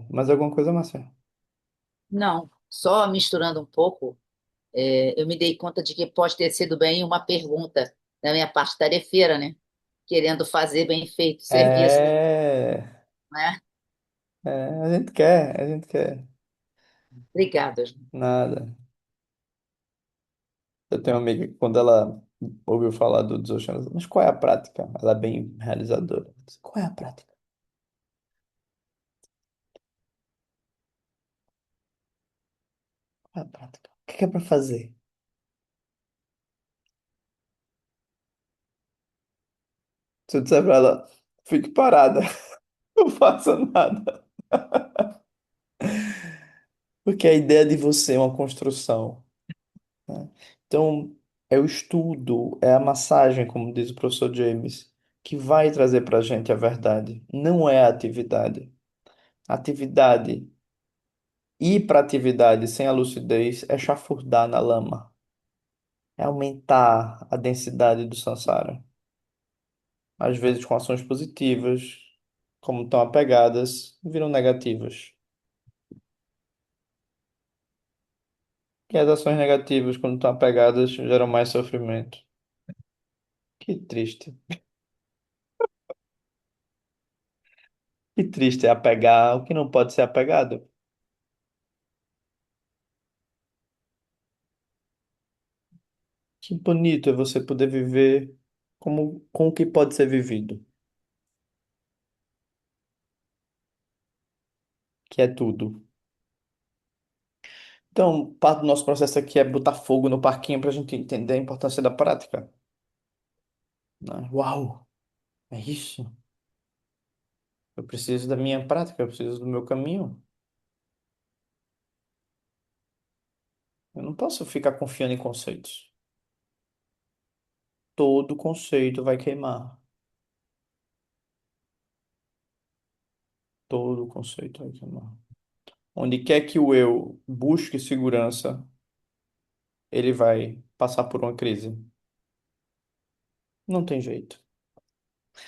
Mais alguma coisa, Márcia? Não, só misturando um pouco, eu me dei conta de que pode ter sido bem uma pergunta da minha parte tarefeira, né? Querendo fazer bem feito o serviço, É, né? a gente quer. Obrigada. Nada. Eu tenho uma amiga que quando ela ouviu falar do desoceano, mas qual é a prática? Ela é bem realizadora. Eu disse, qual é a prática? Qual é a prática? O que é para fazer? Se eu disser pra ela, fique parada, não faça nada. Porque a ideia de você é uma construção, né? Então, é o estudo, é a massagem, como diz o professor James, que vai trazer para a gente a verdade. Não é a atividade. Atividade, ir para atividade sem a lucidez é chafurdar na lama, é aumentar a densidade do samsara. Às vezes com ações positivas, como estão apegadas, viram negativas. E as ações negativas, quando estão apegadas, geram mais sofrimento. Que triste. Que triste é apegar o que não pode ser apegado. Que bonito é você poder viver como, com o que pode ser vivido, que é tudo. Então, parte do nosso processo aqui é botar fogo no parquinho para a gente entender a importância da prática, né? Uau, é isso. Eu preciso da minha prática, eu preciso do meu caminho. Eu não posso ficar confiando em conceitos. Todo conceito vai queimar. Todo conceito vai queimar. Onde quer que o eu busque segurança, ele vai passar por uma crise. Não tem jeito.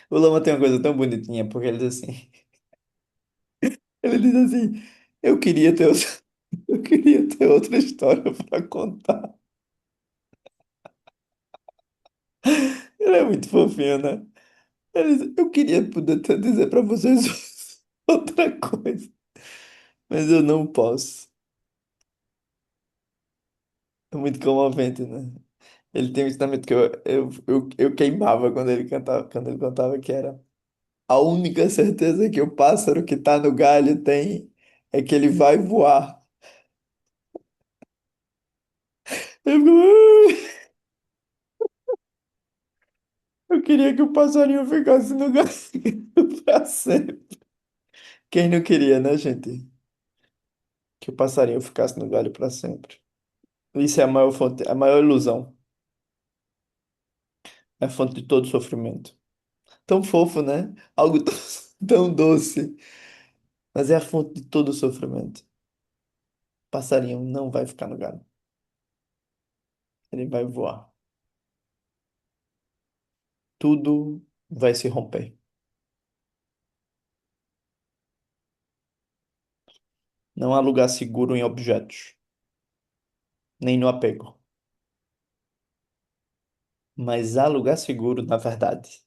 O Lama tem uma coisa tão bonitinha, porque ele diz assim, ele diz assim, eu queria ter, eu queria ter outra história para contar. Ele é muito fofinho, né? Ele diz, eu queria poder dizer para vocês outra coisa, mas eu não posso. É muito comovente, né? Ele tem um ensinamento que eu queimava quando ele cantava que era a única certeza que o pássaro que tá no galho tem é que ele vai voar. Eu, fico, eu queria que o passarinho ficasse no galho pra sempre. Quem não queria, né, gente? Que o passarinho ficasse no galho para sempre. Isso é a maior fonte, a maior ilusão. É a fonte de todo sofrimento. Tão fofo, né? Algo tão, tão doce. Mas é a fonte de todo sofrimento. O passarinho não vai ficar no galho. Ele vai voar. Tudo vai se romper. Não há lugar seguro em objetos, nem no apego. Mas há lugar seguro na verdade.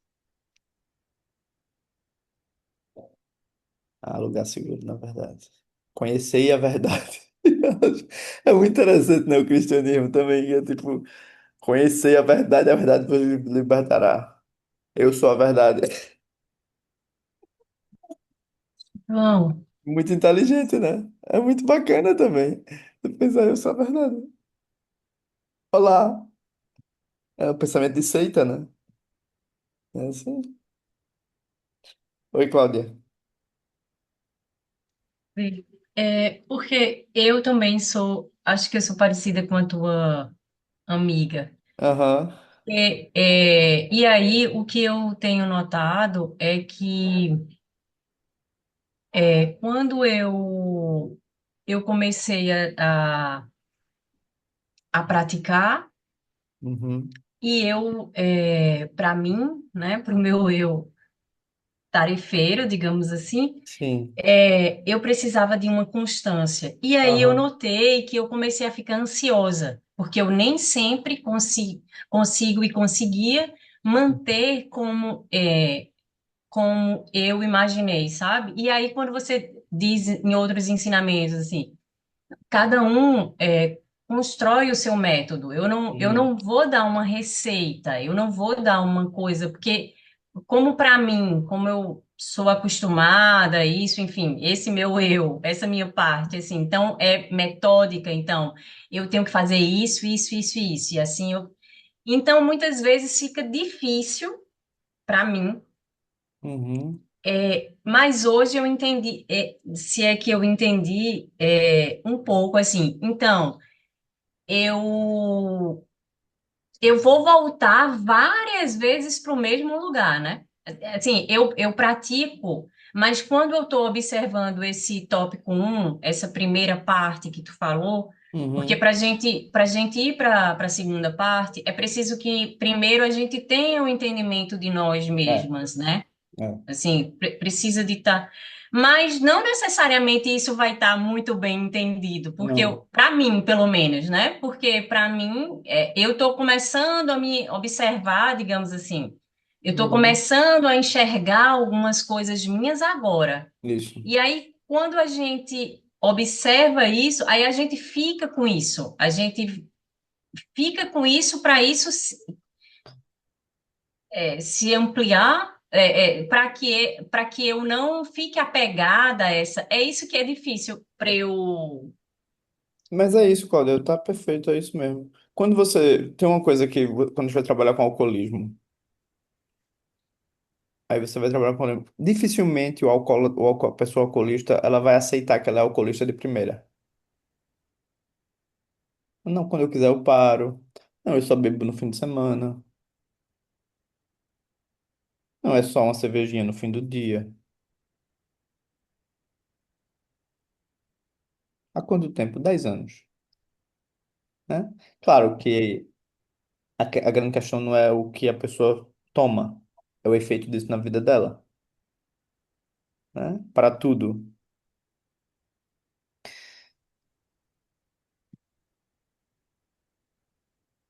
Há lugar seguro na verdade. Conhecei a verdade. É muito interessante, né? O cristianismo também, que é tipo, conhecer a verdade vos libertará. Eu sou a verdade. João, Muito inteligente, né? É muito bacana também. Você pensar, eu sou a verdade. Olá. É o pensamento de seita, né? É assim. Oi, Cláudia. porque eu também sou, acho que eu sou parecida com a tua amiga. Aham. E aí, o que eu tenho notado é que quando eu comecei a praticar, Uhum. e para mim, né, para o meu eu tarefeiro, digamos assim, Sim. eu precisava de uma constância. E aí eu Aham. notei que eu comecei a ficar ansiosa, porque eu nem sempre consigo e conseguia manter como eu imaginei, sabe? E aí, quando você diz em outros ensinamentos, assim, cada um constrói o seu método. Eu Uhum. não vou dar uma receita, eu não vou dar uma coisa, porque como para mim, como eu sou acostumada a isso, enfim, esse meu eu, essa minha parte, assim, então é metódica, então eu tenho que fazer isso, isso, isso, isso, e assim então muitas vezes fica difícil para mim, Uhum. mas hoje eu entendi, se é que eu entendi um pouco assim, então eu eu vou voltar várias vezes para o mesmo lugar, né? Assim, eu pratico, mas quando eu estou observando esse tópico um, essa primeira parte que tu falou, porque Uhum. para gente ir para a segunda parte, é preciso que primeiro a gente tenha o entendimento de nós É, mesmas, né? é. Assim, precisa de estar. Mas não necessariamente isso vai estar muito bem entendido, porque Não. para mim, pelo menos, né? Porque para mim, eu estou começando a me observar, digamos assim, eu estou Uhum. começando a enxergar algumas coisas minhas agora. Isso. E aí, quando a gente observa isso, aí a gente fica com isso, a gente fica com isso para isso se ampliar para que eu não fique apegada a essa. É isso que é difícil para eu. Mas é isso, Cláudio, tá perfeito, é isso mesmo. Quando você tem uma coisa que quando a gente vai trabalhar com alcoolismo, aí você vai trabalhar com dificilmente a pessoa alcoolista, ela vai aceitar que ela é alcoolista de primeira. Não, quando eu quiser eu paro. Não, eu só bebo no fim de semana. Não, é só uma cervejinha no fim do dia. Há quanto tempo? 10 anos, né? Claro que a grande questão não é o que a pessoa toma, é o efeito disso na vida dela, né? Para tudo.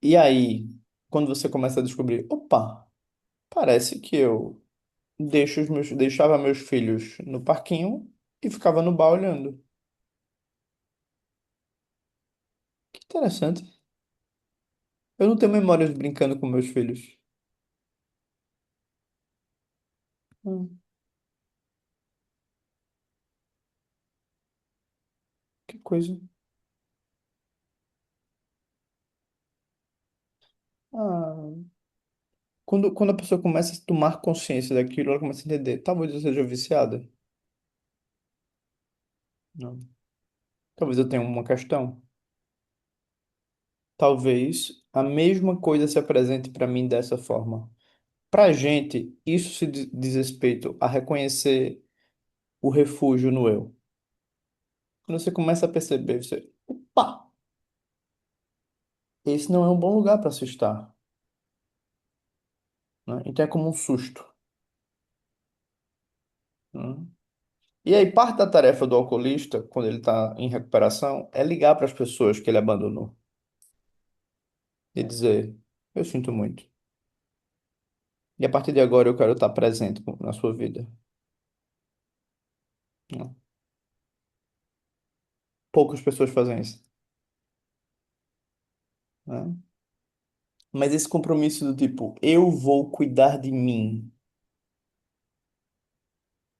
E aí, quando você começa a descobrir, opa, parece que eu deixava meus filhos no parquinho e ficava no bar olhando. Que interessante. Eu não tenho memórias brincando com meus filhos. Hum, que coisa. Ah, quando a pessoa começa a tomar consciência daquilo, ela começa a entender. Talvez eu seja viciada. Não. Talvez eu tenha uma questão. Talvez a mesma coisa se apresente para mim dessa forma. Para gente, isso se diz respeito a reconhecer o refúgio no eu. Quando você começa a perceber, você, opa, esse não é um bom lugar para se estar, né? Então é como um susto, né? E aí, parte da tarefa do alcoolista, quando ele está em recuperação, é ligar para as pessoas que ele abandonou e dizer: eu sinto muito. E a partir de agora eu quero estar presente na sua vida, né? Poucas pessoas fazem isso, né? Mas esse compromisso do tipo, eu vou cuidar de mim,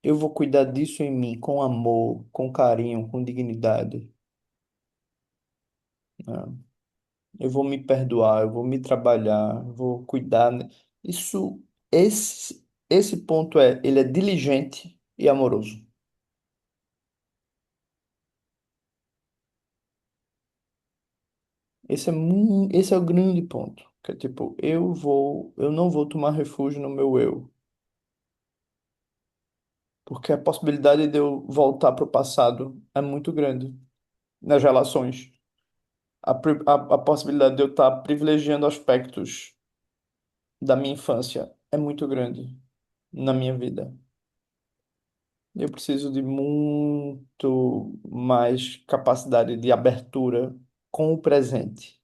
eu vou cuidar disso em mim, com amor, com carinho, com dignidade, né? Eu vou me perdoar, eu vou me trabalhar, eu vou cuidar. Isso, esse ponto ele é diligente e amoroso. Esse é o grande ponto. Que é tipo, eu não vou tomar refúgio no meu eu. Porque a possibilidade de eu voltar para o passado é muito grande nas relações. A possibilidade de eu estar privilegiando aspectos da minha infância é muito grande na minha vida. Eu preciso de muito mais capacidade de abertura com o presente,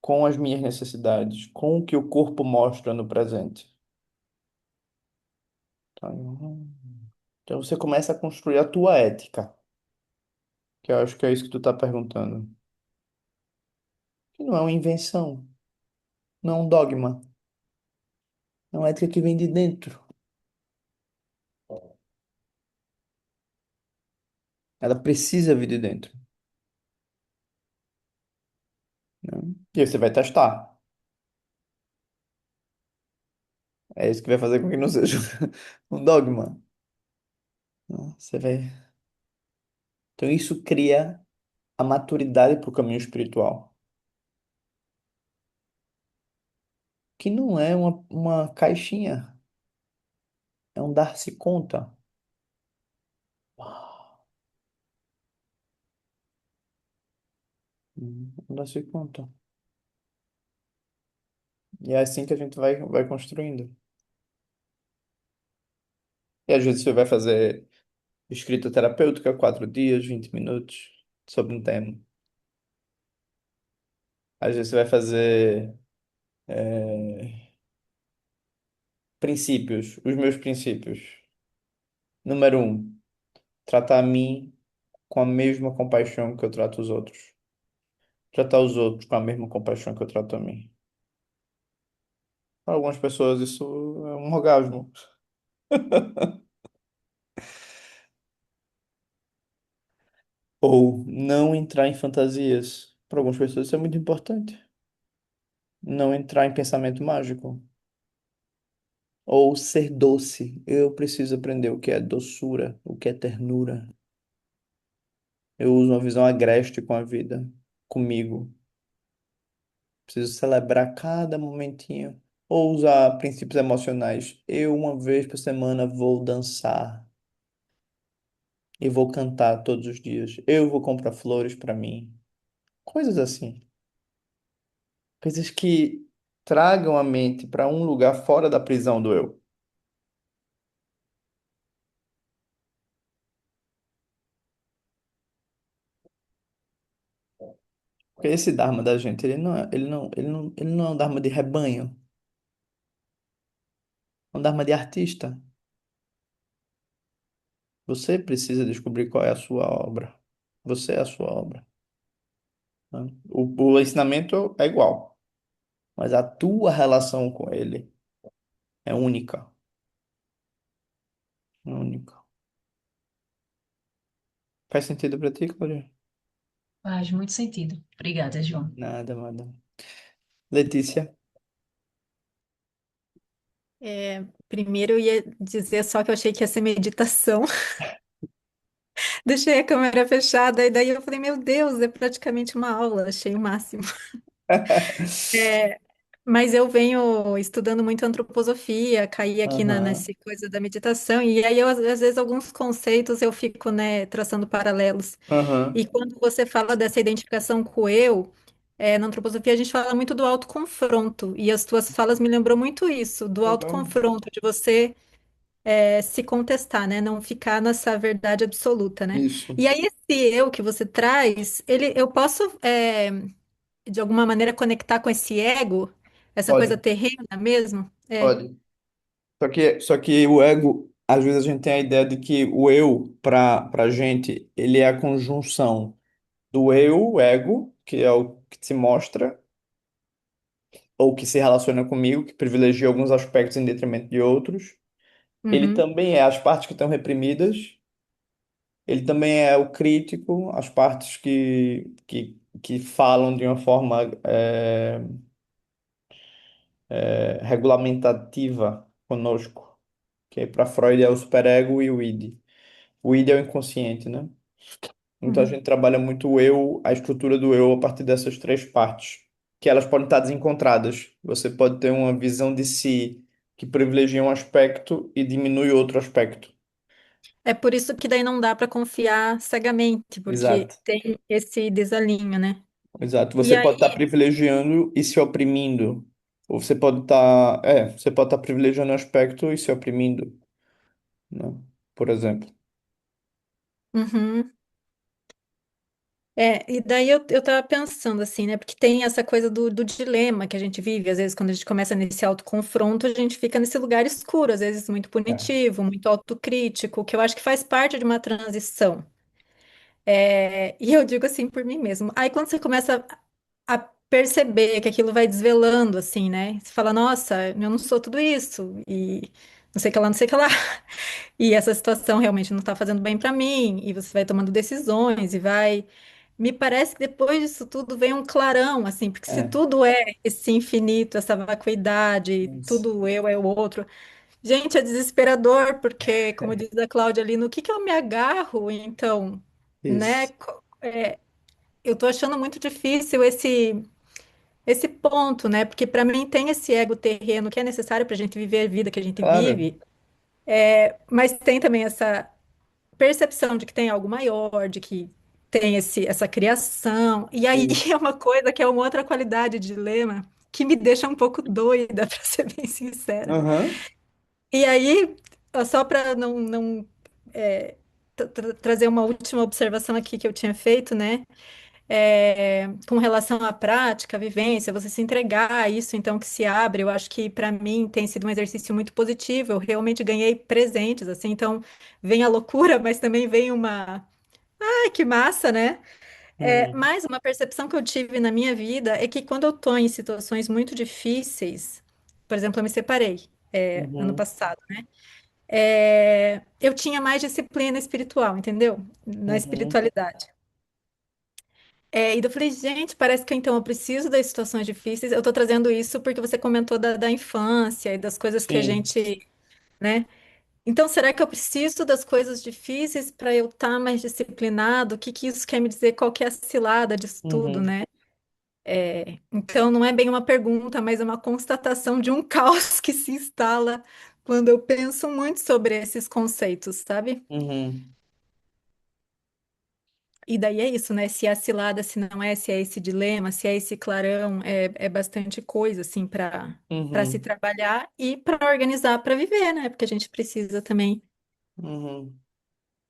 com as minhas necessidades, com o que o corpo mostra no presente. Então você começa a construir a tua ética, que eu acho que é isso que tu tá perguntando. Que não é uma invenção, não é um dogma, é uma ética que vem de dentro. Ela precisa vir de dentro, né? E aí você vai testar. É isso que vai fazer com que não seja um dogma, né? Você vai. Então isso cria a maturidade para o caminho espiritual, que não é uma caixinha, é um dar-se conta. Um dar-se conta. E é assim que a gente vai construindo. E às vezes você vai fazer escrita terapêutica, 4 dias, 20 minutos, sobre um tema. Às vezes você vai fazer princípios, os meus princípios. Número um, tratar a mim com a mesma compaixão que eu trato os outros. Tratar os outros com a mesma compaixão que eu trato a mim. Para algumas pessoas isso é um orgasmo. Ou não entrar em fantasias. Para algumas pessoas isso é muito importante. Não entrar em pensamento mágico. Ou ser doce. Eu preciso aprender o que é doçura, o que é ternura. Eu uso uma visão agreste com a vida, comigo. Preciso celebrar cada momentinho. Ou usar princípios emocionais. Eu, uma vez por semana, vou dançar e vou cantar todos os dias. Eu vou comprar flores para mim. Coisas assim. Coisas que tragam a mente para um lugar fora da prisão do eu. Porque esse Dharma da gente, ele não é um Dharma de rebanho, é um Dharma de artista. Você precisa descobrir qual é a sua obra. Você é a sua obra, né? O ensinamento é igual, mas a tua relação com ele é única. É única. Faz sentido pra ti, Cláudia? Faz muito sentido. Obrigada, João. Nada, nada. Letícia? Primeiro eu ia dizer só que eu achei que ia ser meditação. Deixei a câmera fechada e daí eu falei, meu Deus, é praticamente uma aula, achei o máximo. É, mas eu venho estudando muito antroposofia, caí aqui Aham, nessa coisa da meditação, e aí eu, às vezes alguns conceitos eu fico, né, traçando paralelos. aham. E quando você fala dessa identificação com o eu, na antroposofia a gente fala muito do autoconfronto, e as tuas falas me lembrou muito isso, do Legal. autoconfronto, de você se contestar, né? Não ficar nessa verdade absoluta, né? Isso. E aí, esse eu que você traz, eu posso, de alguma maneira, conectar com esse ego, essa coisa Pode, terrena mesmo? pode. Só que o ego, às vezes a gente tem a ideia de que o eu, pra gente, ele é a conjunção do eu, o ego, que é o que se mostra, ou que se relaciona comigo, que privilegia alguns aspectos em detrimento de outros. Ele Uhum, também é as partes que estão reprimidas, ele também é o crítico, as partes que falam de uma forma regulamentativa conosco, que para Freud é o superego e o id. O id é o inconsciente, né? Então a Uhum. gente trabalha muito o eu, a estrutura do eu a partir dessas três partes, que elas podem estar desencontradas. Você pode ter uma visão de si que privilegia um aspecto e diminui outro aspecto. É por isso que daí não dá para confiar cegamente, porque Exato. tem esse desalinho, né? Exato. E Você pode estar aí, privilegiando e se oprimindo. Ou você pode estar privilegiando um aspecto e se oprimindo, né? Por exemplo. uhum. E daí eu tava pensando assim, né? Porque tem essa coisa do dilema que a gente vive. Às vezes, quando a gente começa nesse autoconfronto, a gente fica nesse lugar escuro, às vezes muito É. punitivo, muito autocrítico, que eu acho que faz parte de uma transição. E eu digo assim por mim mesmo. Aí quando você começa a perceber que aquilo vai desvelando, assim, né? Você fala, nossa, eu não sou tudo isso, e não sei o que lá, não sei o que lá. E essa situação realmente não está fazendo bem para mim, e você vai tomando decisões e vai. Me parece que depois disso tudo vem um clarão, assim, porque se É. tudo é esse infinito, essa vacuidade, Isso. tudo eu é o outro. Gente, é desesperador, porque, como diz a Cláudia ali, no que eu me agarro, então, né? Isso. Eu tô achando muito difícil esse ponto, né? Porque para mim tem esse ego terreno que é necessário para a gente viver a vida que a gente Claro. vive, mas tem também essa percepção de que tem algo maior, de que tem essa criação. E aí Isso. é uma coisa que é uma outra qualidade de dilema que me deixa um pouco doida, para ser bem sincera. Aham. E aí, ó, só para não trazer uma última observação aqui que eu tinha feito, né? Com relação à prática, à vivência, você se entregar a isso, então, que se abre, eu acho que para mim tem sido um exercício muito positivo. Eu realmente ganhei presentes, assim, então vem a loucura, mas também vem uma. Ai, que massa, né? Uhum. Mas uma percepção que eu tive na minha vida é que quando eu estou em situações muito difíceis, por exemplo, eu me separei, ano Uhum. passado, né? Eu tinha mais disciplina espiritual, entendeu? Na Uhum. espiritualidade. E daí eu falei, gente, parece que então eu preciso das situações difíceis. Eu tô trazendo isso porque você comentou da infância e das coisas que a Sim. gente, né? Então, será que eu preciso das coisas difíceis para eu estar mais disciplinado? O que que isso quer me dizer? Qual que é a cilada disso tudo, Uhum. né? Então, não é bem uma pergunta, mas é uma constatação de um caos que se instala quando eu penso muito sobre esses conceitos, sabe? Uhum. E daí é isso, né? Se é a cilada, se não é, se é esse dilema, se é esse clarão, é bastante coisa, assim, para se Uhum. trabalhar e para organizar para viver, né? Porque a gente precisa também Uhum.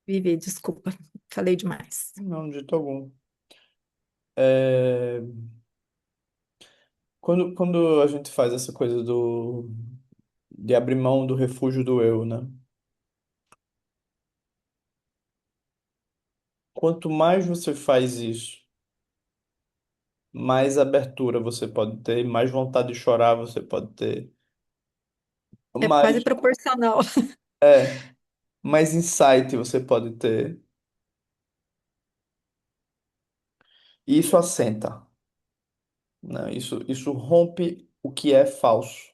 viver. Desculpa, falei demais. Não, de jeito algum. É, quando a gente faz essa coisa de abrir mão do refúgio do eu, né? Quanto mais você faz isso, mais abertura você pode ter, mais vontade de chorar você pode ter, É quase mais, proporcional. é, mais insight você pode ter. E isso assenta, né? Isso rompe o que é falso,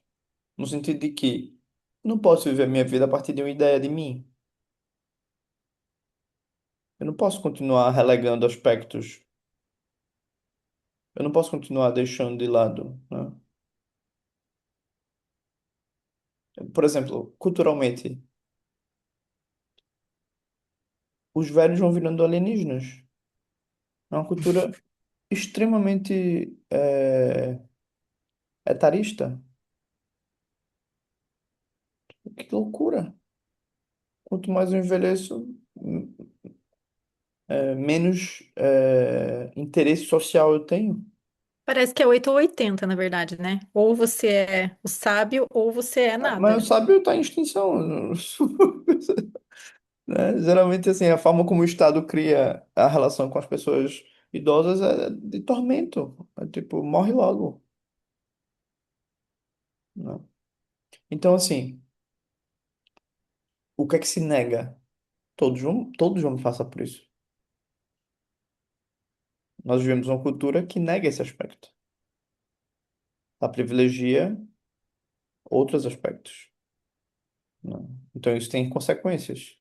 no sentido de que não posso viver a minha vida a partir de uma ideia de mim. Eu não posso continuar relegando aspectos, eu não posso continuar deixando de lado, né? Por exemplo, culturalmente, os velhos vão virando alienígenas. É uma cultura extremamente etarista. Que loucura. Quanto mais eu envelheço, menos interesse social eu tenho. Parece que é 8 ou 80, na verdade, né? Ou você é o sábio, ou você é Mas o nada. sábio está em extinção. Né? Geralmente, assim, a forma como o Estado cria a relação com as pessoas idosas é de tormento. É tipo, morre logo, né? Então, assim, o que é que se nega? Todos vamos passar por isso. Nós vivemos uma cultura que nega esse aspecto. Ela privilegia outros aspectos, né? Então, isso tem consequências.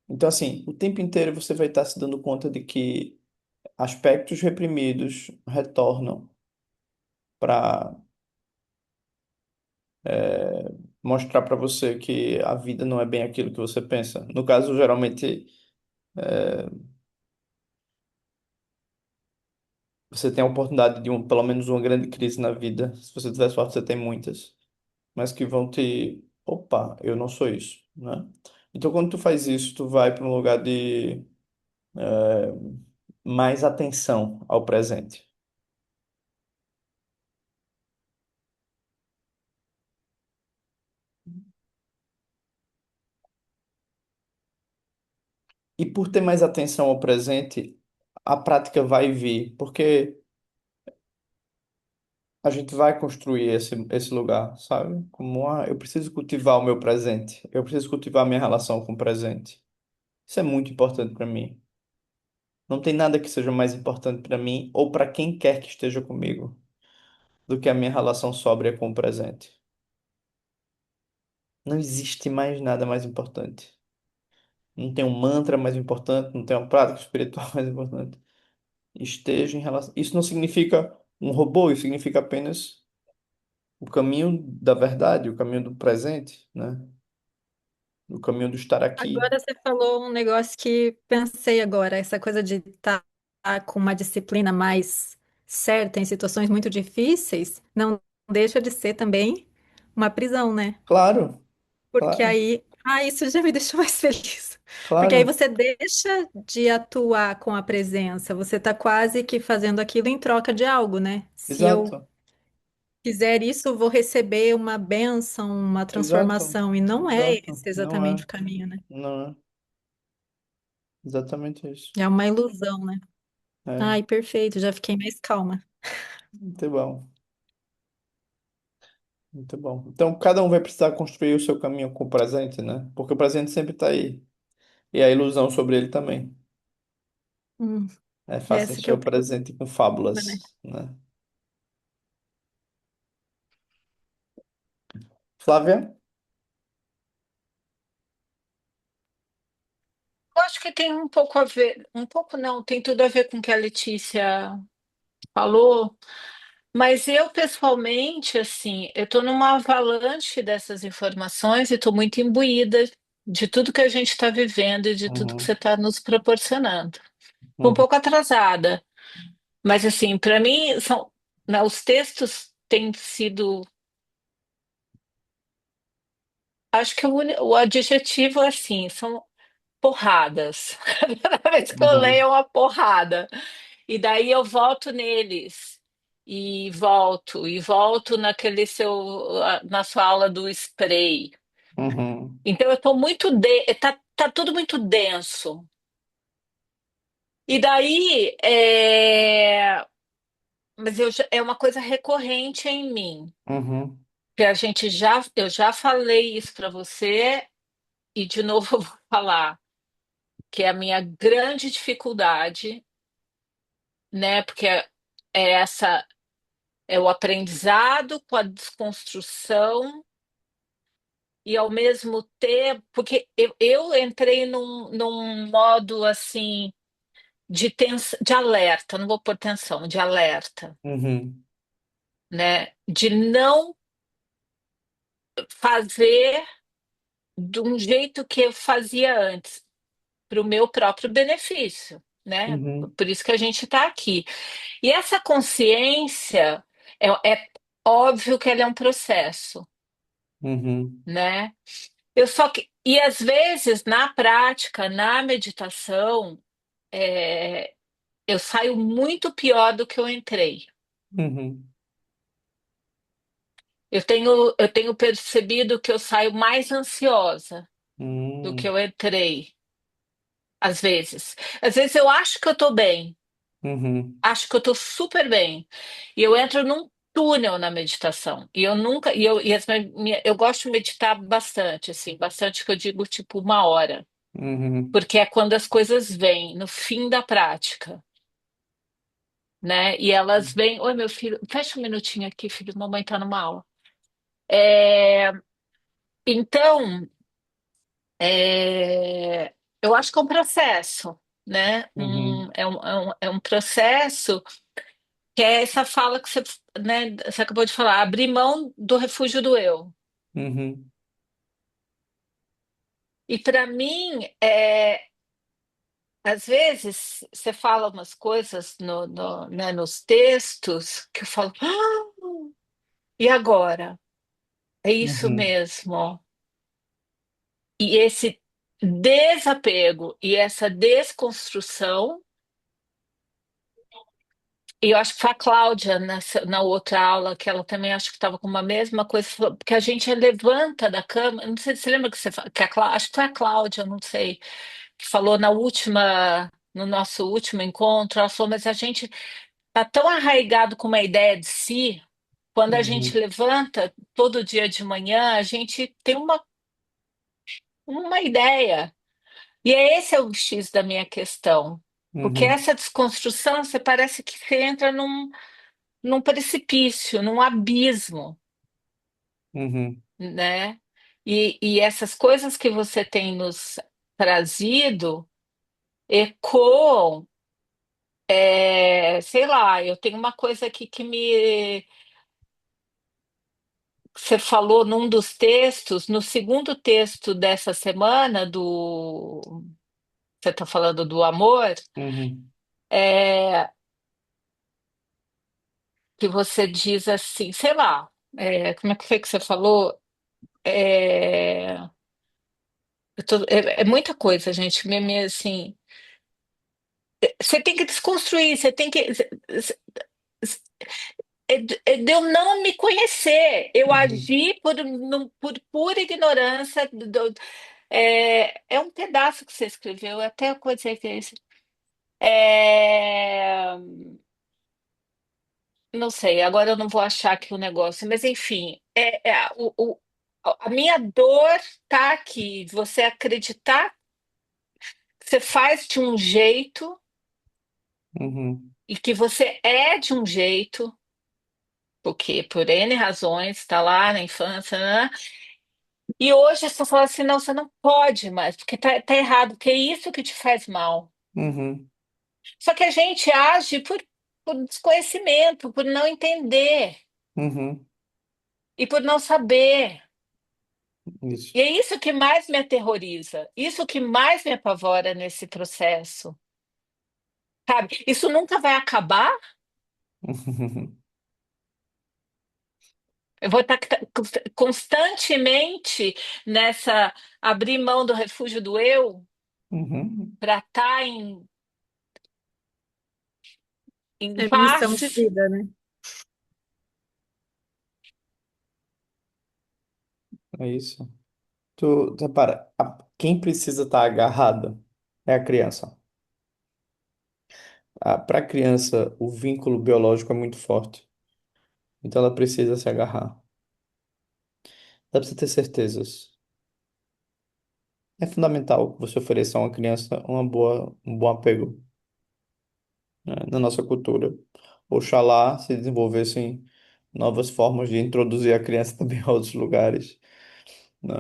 Então, assim, o tempo inteiro você vai estar se dando conta de que aspectos reprimidos retornam para mostrar para você que a vida não é bem aquilo que você pensa. No caso, geralmente, você tem a oportunidade de pelo menos uma grande crise na vida. Se você tiver sorte, você tem muitas, mas que vão te, opa, eu não sou isso, né? Então, quando tu faz isso, tu vai para um lugar de mais atenção ao presente. E por ter mais atenção ao presente, a prática vai vir, porque a gente vai construir esse lugar, sabe? Como, eu preciso cultivar o meu presente, eu preciso cultivar a minha relação com o presente. Isso é muito importante para mim. Não tem nada que seja mais importante para mim ou para quem quer que esteja comigo do que a minha relação sóbria com o presente. Não existe mais nada mais importante. Não tem um mantra mais importante, não tem uma prática espiritual mais importante. Esteja em relação. Isso não significa um robô, isso significa apenas o caminho da verdade, o caminho do presente, né? O caminho do estar aqui. Agora você falou um negócio que pensei agora, essa coisa de estar com uma disciplina mais certa em situações muito difíceis, não deixa de ser também uma prisão, né? Claro, Porque claro, aí, isso já me deixou mais feliz. Porque aí claro. você deixa de atuar com a presença, você está quase que fazendo aquilo em troca de algo, né? Se eu Exato, fizer isso, eu vou receber uma bênção, uma exato, transformação, e não é exato. esse Não exatamente é, o caminho, né? não é. Exatamente isso. É uma ilusão, né? É, Ai, perfeito, já fiquei mais calma. muito bom, muito bom. Então, cada um vai precisar construir o seu caminho com o presente, né? Porque o presente sempre está aí. E a ilusão sobre ele também. Hum, É fácil esse que encher é o o problema, presente com né? fábulas, né? Flávia? Eu acho que tem um pouco a ver, um pouco não, tem tudo a ver com o que a Letícia falou, mas eu pessoalmente, assim, eu estou numa avalanche dessas informações e estou muito imbuída de tudo que a gente está vivendo e de tudo que você Uhum, está nos proporcionando. Tô um uhum, pouco atrasada, mas assim, para mim são, né, os textos têm sido, acho que o adjetivo é assim, são porradas. Cada vez que eu leio uhum, é uma porrada. E daí eu volto neles. E volto naquele na sua aula do spray. uhum, Então eu tô tá tudo muito denso. E daí mas é uma coisa recorrente em mim. uhum, Que eu já falei isso para você e de novo eu vou falar, que é a minha grande dificuldade, né? Porque essa é o aprendizado com a desconstrução e ao mesmo tempo, porque eu entrei num modo assim de alerta, não vou pôr tensão, de alerta, uhum, né? De não fazer de um jeito que eu fazia antes, para o meu próprio benefício, né? uhum, Por isso que a gente está aqui. E essa consciência é óbvio que ela é um processo, uhum, né? E às vezes, na prática, na meditação, é, eu saio muito pior do que eu entrei. uhum, Eu tenho percebido que eu saio mais ansiosa do que uhum, eu entrei, às vezes. Às vezes eu acho que eu estou bem, uhum, acho que eu estou super bem. E eu entro num túnel na meditação. E eu nunca, e eu, e as eu gosto de meditar bastante, assim, bastante que eu digo tipo 1 hora. uhum, Porque é quando as coisas vêm no fim da prática, né? E elas vêm. Oi, meu filho, fecha um minutinho aqui, filho, mamãe tá numa aula. É, então, é, eu acho que é um processo, né? Uhum, É um processo que é essa fala que você, né, você acabou de falar, abrir mão do refúgio do eu. uhum, E para mim, às vezes, você fala umas coisas né, nos textos que eu falo, e agora? É isso uhum, mesmo. E esse desapego e essa desconstrução, e eu acho que foi a Cláudia na outra aula, que ela também acho que estava com uma mesma coisa, falou, porque a gente levanta da cama, não sei se você lembra que que acho que foi a Cláudia, não sei, que falou no nosso último encontro, ela falou, mas a gente tá tão arraigado com uma ideia de si, quando a gente uhum, levanta todo dia de manhã, a gente tem uma ideia. E esse é o X da minha questão. Porque uhum, essa desconstrução, você parece que você entra num precipício, num abismo, uhum, né? E essas coisas que você tem nos trazido ecoam, sei lá, eu tenho uma coisa aqui que você falou num dos textos, no segundo texto dessa semana, você está falando do amor, uhum, é, que você diz assim, sei lá, como é que foi que você falou? É, é muita coisa, gente, assim, você tem que desconstruir, você tem que. De eu não me conhecer, eu uhum, agi por pura ignorância. É um pedaço que você escreveu, até eu vou dizer que é esse. É, não sei, agora eu não vou achar aqui o negócio, mas enfim, a minha dor tá aqui. Você acreditar que você faz de um jeito uhum, e que você é de um jeito, porque por N razões, está lá na infância, né? E hoje você estão falando assim, não, você não pode mais, porque tá errado, porque é isso que te faz mal. uhum, Só que a gente age por desconhecimento, por não entender uhum. e por não saber. Isso. E é isso que mais me aterroriza, isso que mais me apavora nesse processo, sabe? Isso nunca vai acabar. Eu vou estar constantemente nessa abrir mão do refúgio do eu Uhum, para estar em É missão de paz. vida, né? é isso. Repara, quem precisa estar agarrado é a criança. Para a criança, o vínculo biológico é muito forte. Então ela precisa se agarrar. Dá pra você ter certezas. É fundamental que você ofereça a uma criança um bom apego, né, na nossa cultura. Oxalá se desenvolvessem novas formas de introduzir a criança também a outros lugares, né?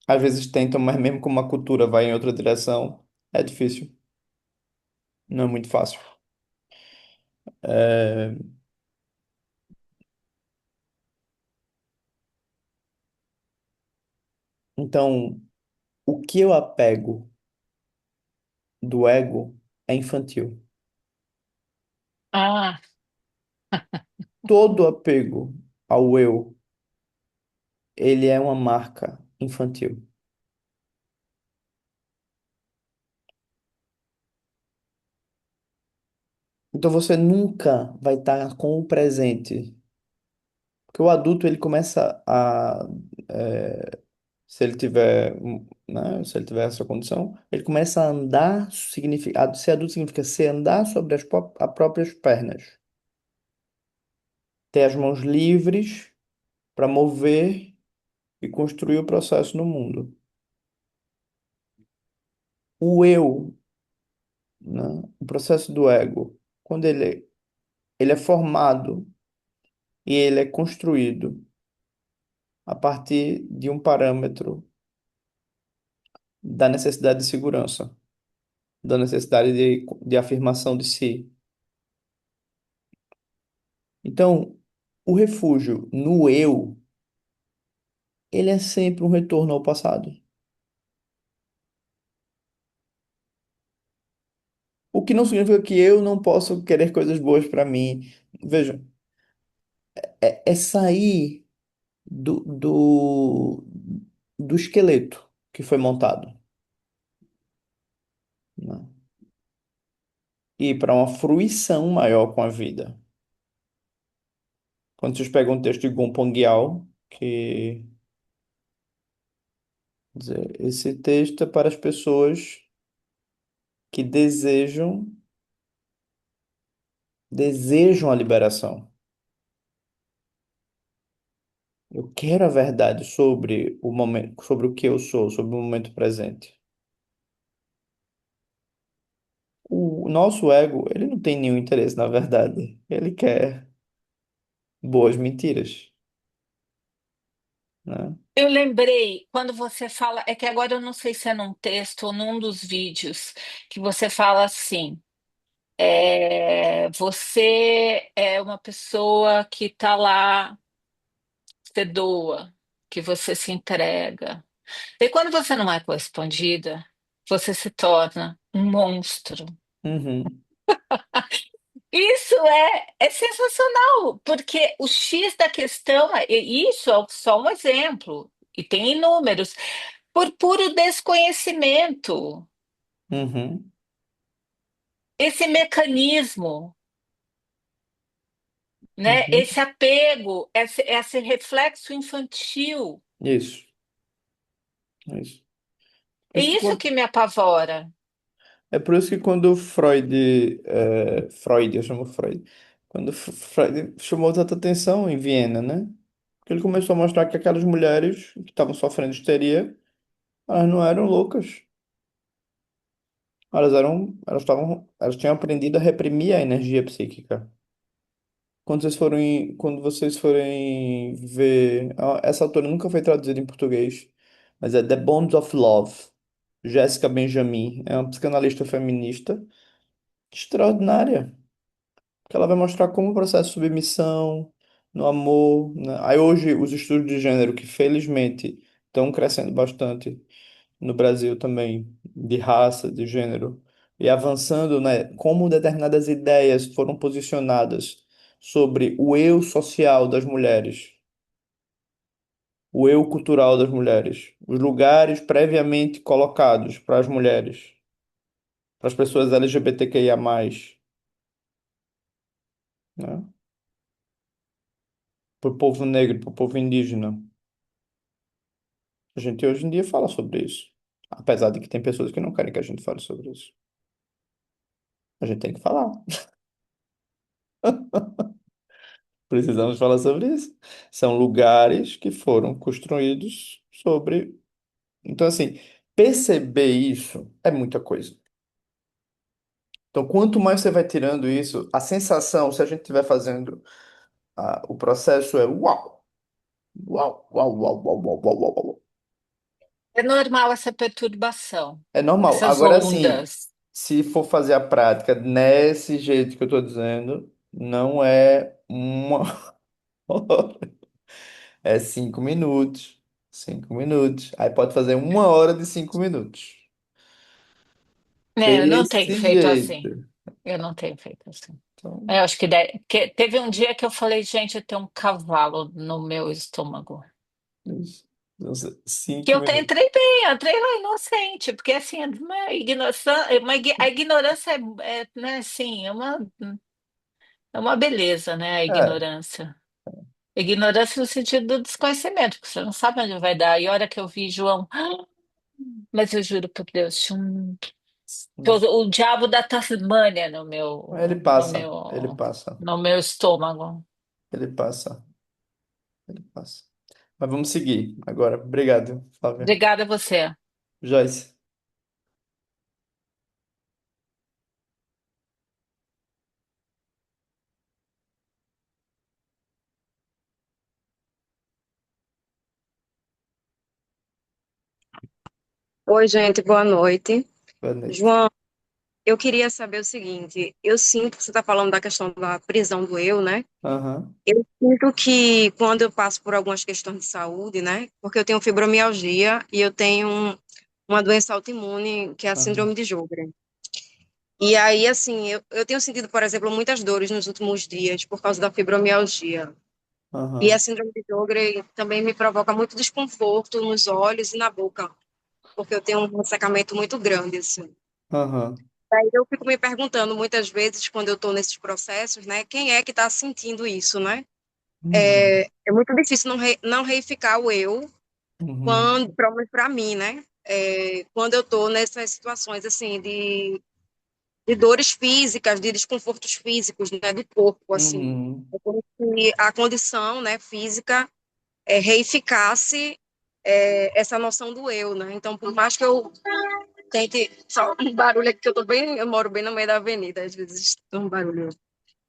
Às vezes tentam, mas mesmo como a cultura vai em outra direção, é difícil. Não é muito fácil. É, Então, o que eu apego do ego é infantil. Ah, Todo apego ao eu, ele é uma marca infantil. Então você nunca vai estar com o presente. Porque o adulto, ele começa se ele tiver, né, se ele tiver essa condição, ele começa a andar, ser adulto significa ser andar sobre as próprias pernas. Ter as mãos livres para mover e construir o processo no mundo. O eu, né, o processo do ego, quando ele é formado e ele é construído a partir de um parâmetro da necessidade de segurança, da necessidade de afirmação de si. Então, o refúgio no eu, ele é sempre um retorno ao passado. O que não significa que eu não posso querer coisas boas para mim. Veja, é sair do esqueleto que foi montado, né? E ir para uma fruição maior com a vida. Quando vocês pegam um texto de Gompongyal, que quer dizer, esse texto é para as pessoas que desejam a liberação. Eu quero a verdade sobre o momento, sobre o que eu sou, sobre o momento presente. O nosso ego, ele não tem nenhum interesse na verdade. Ele quer boas mentiras, né? Eu lembrei, quando você fala, é que agora eu não sei se é num texto ou num dos vídeos, que você fala assim, você é uma pessoa que está lá, você doa, que você se entrega. E quando você não é correspondida, você se torna um monstro. Uhum, Isso é sensacional, porque o X da questão, e isso é só um exemplo, e tem inúmeros, por puro desconhecimento. uhum, Esse mecanismo, né? uhum. Esse apego, esse reflexo infantil, Isso, isso. Por é isso que isso quando, que me apavora. é por isso que quando Freud, eu chamo Freud, quando Freud chamou tanta atenção em Viena, né? Porque ele começou a mostrar que aquelas mulheres que estavam sofrendo histeria, elas não eram loucas. Elas tinham aprendido a reprimir a energia psíquica. Quando vocês forem ver, essa autora nunca foi traduzida em português, mas é The Bonds of Love. Jéssica Benjamin é uma psicanalista feminista extraordinária, que ela vai mostrar como o processo de submissão, no amor, né? Aí hoje os estudos de gênero que felizmente estão crescendo bastante no Brasil também, de raça, de gênero, e avançando, né, como determinadas ideias foram posicionadas sobre o eu social das mulheres, o eu cultural das mulheres, os lugares previamente colocados para as mulheres, para as pessoas LGBTQIA+, né, para o povo negro, para o povo indígena. A gente hoje em dia fala sobre isso, apesar de que tem pessoas que não querem que a gente fale sobre isso. A gente tem que falar. Precisamos falar sobre isso. São lugares que foram construídos sobre. Então, assim, perceber isso é muita coisa. Então, quanto mais você vai tirando isso, a sensação, se a gente estiver fazendo o processo, é uau, uau, uau, uau, uau, uau, uau, uau, uau. É normal essa perturbação, É normal. essas Agora, assim, ondas. se for fazer a prática nesse jeito que eu estou dizendo, não é uma hora, é 5 minutos. 5 minutos. Aí pode fazer 1 hora de 5 minutos. É, eu não tenho Desse feito assim. jeito. Eu não tenho feito assim. Então, Eu acho que, teve um dia que eu falei, gente, eu tenho um cavalo no meu estômago. isso. Então, Que cinco eu minutos. entrei bem, eu entrei lá inocente, porque assim, a ignorância né, assim, é uma beleza, né, a É, ignorância. Ignorância no sentido do desconhecimento, porque você não sabe onde vai dar. E a hora que eu vi João, mas eu juro por Deus, tinha o diabo da Tasmânia no ele meu, no passa, ele meu, passa, no meu estômago. ele passa, ele passa. Mas vamos seguir agora. Obrigado, Flávia. Obrigada a você. Joyce. Oi, gente, boa noite. Boa noite. João, eu queria saber o seguinte: eu sinto que você está falando da questão da prisão do eu, né? Aham, Eu sinto que quando eu passo por algumas questões de saúde, né? Porque eu tenho fibromialgia e eu tenho uma doença autoimune, que é a aham, síndrome de Sjögren. E aí, assim, eu tenho sentido, por exemplo, muitas dores nos últimos dias por causa da fibromialgia. E a aham, síndrome de Sjögren também me provoca muito desconforto nos olhos e na boca, porque eu tenho um ressecamento muito grande, assim. aham. Aí eu fico me perguntando muitas vezes, quando eu estou nesses processos, né, quem é que está sentindo isso, né? Uhum, É muito difícil não reificar o eu, uhum, quando, pelo menos para mim, né? Quando eu estou nessas situações, assim, de dores físicas, de desconfortos físicos, né, do corpo, assim. uhum, É como se a condição, né, física reificasse essa noção do eu, né? Então, por mais que eu tente... Só um barulho aqui, que eu moro bem no meio da avenida, às vezes tem um barulho.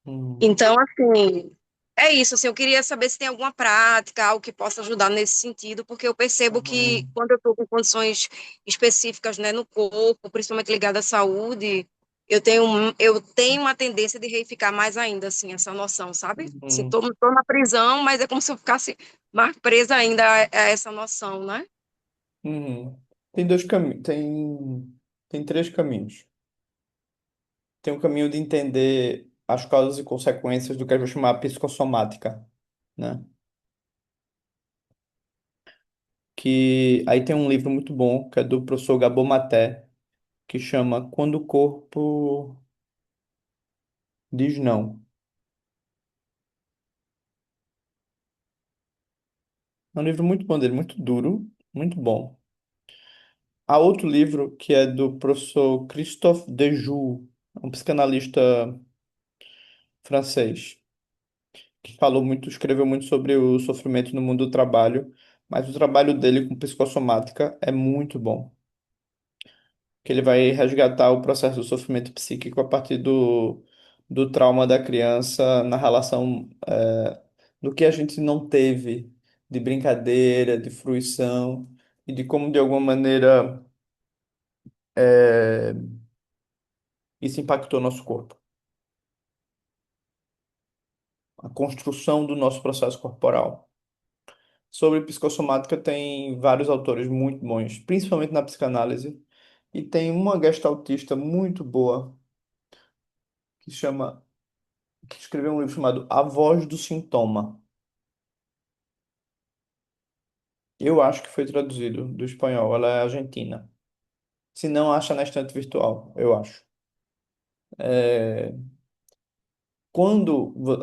uhum, Então, assim, é isso, assim, eu queria saber se tem alguma prática, algo que possa ajudar nesse sentido, porque eu percebo que uhum, quando eu estou com condições específicas, né, no corpo, principalmente ligada à saúde, eu tenho uma tendência de reificar mais ainda, assim, essa noção, sabe? Assim, uhum, tô na prisão, mas é como se eu ficasse mais presa ainda a essa noção, né? uhum. Tem dois caminhos, tem três caminhos. Tem um caminho de entender as causas e consequências do que a gente vai chamar psicossomática, né? Que aí tem um livro muito bom, que é do professor Gabor Maté, que chama Quando o Corpo Diz Não. É um livro muito bom dele, muito duro, muito bom. Há outro livro que é do professor Christophe Dejoux, um psicanalista francês, que falou muito, escreveu muito sobre o sofrimento no mundo do trabalho, mas o trabalho dele com psicossomática é muito bom, que ele vai resgatar o processo do sofrimento psíquico a partir do trauma da criança na relação do que a gente não teve de brincadeira, de fruição e de como de alguma maneira é, isso impactou nosso corpo. A construção do nosso processo corporal. Sobre psicossomática tem vários autores muito bons, principalmente na psicanálise, e tem uma gestaltista muito boa que chama, que escreveu um livro chamado A Voz do Sintoma. Eu acho que foi traduzido do espanhol, ela é argentina. Se não, acha na estante virtual, eu acho. É,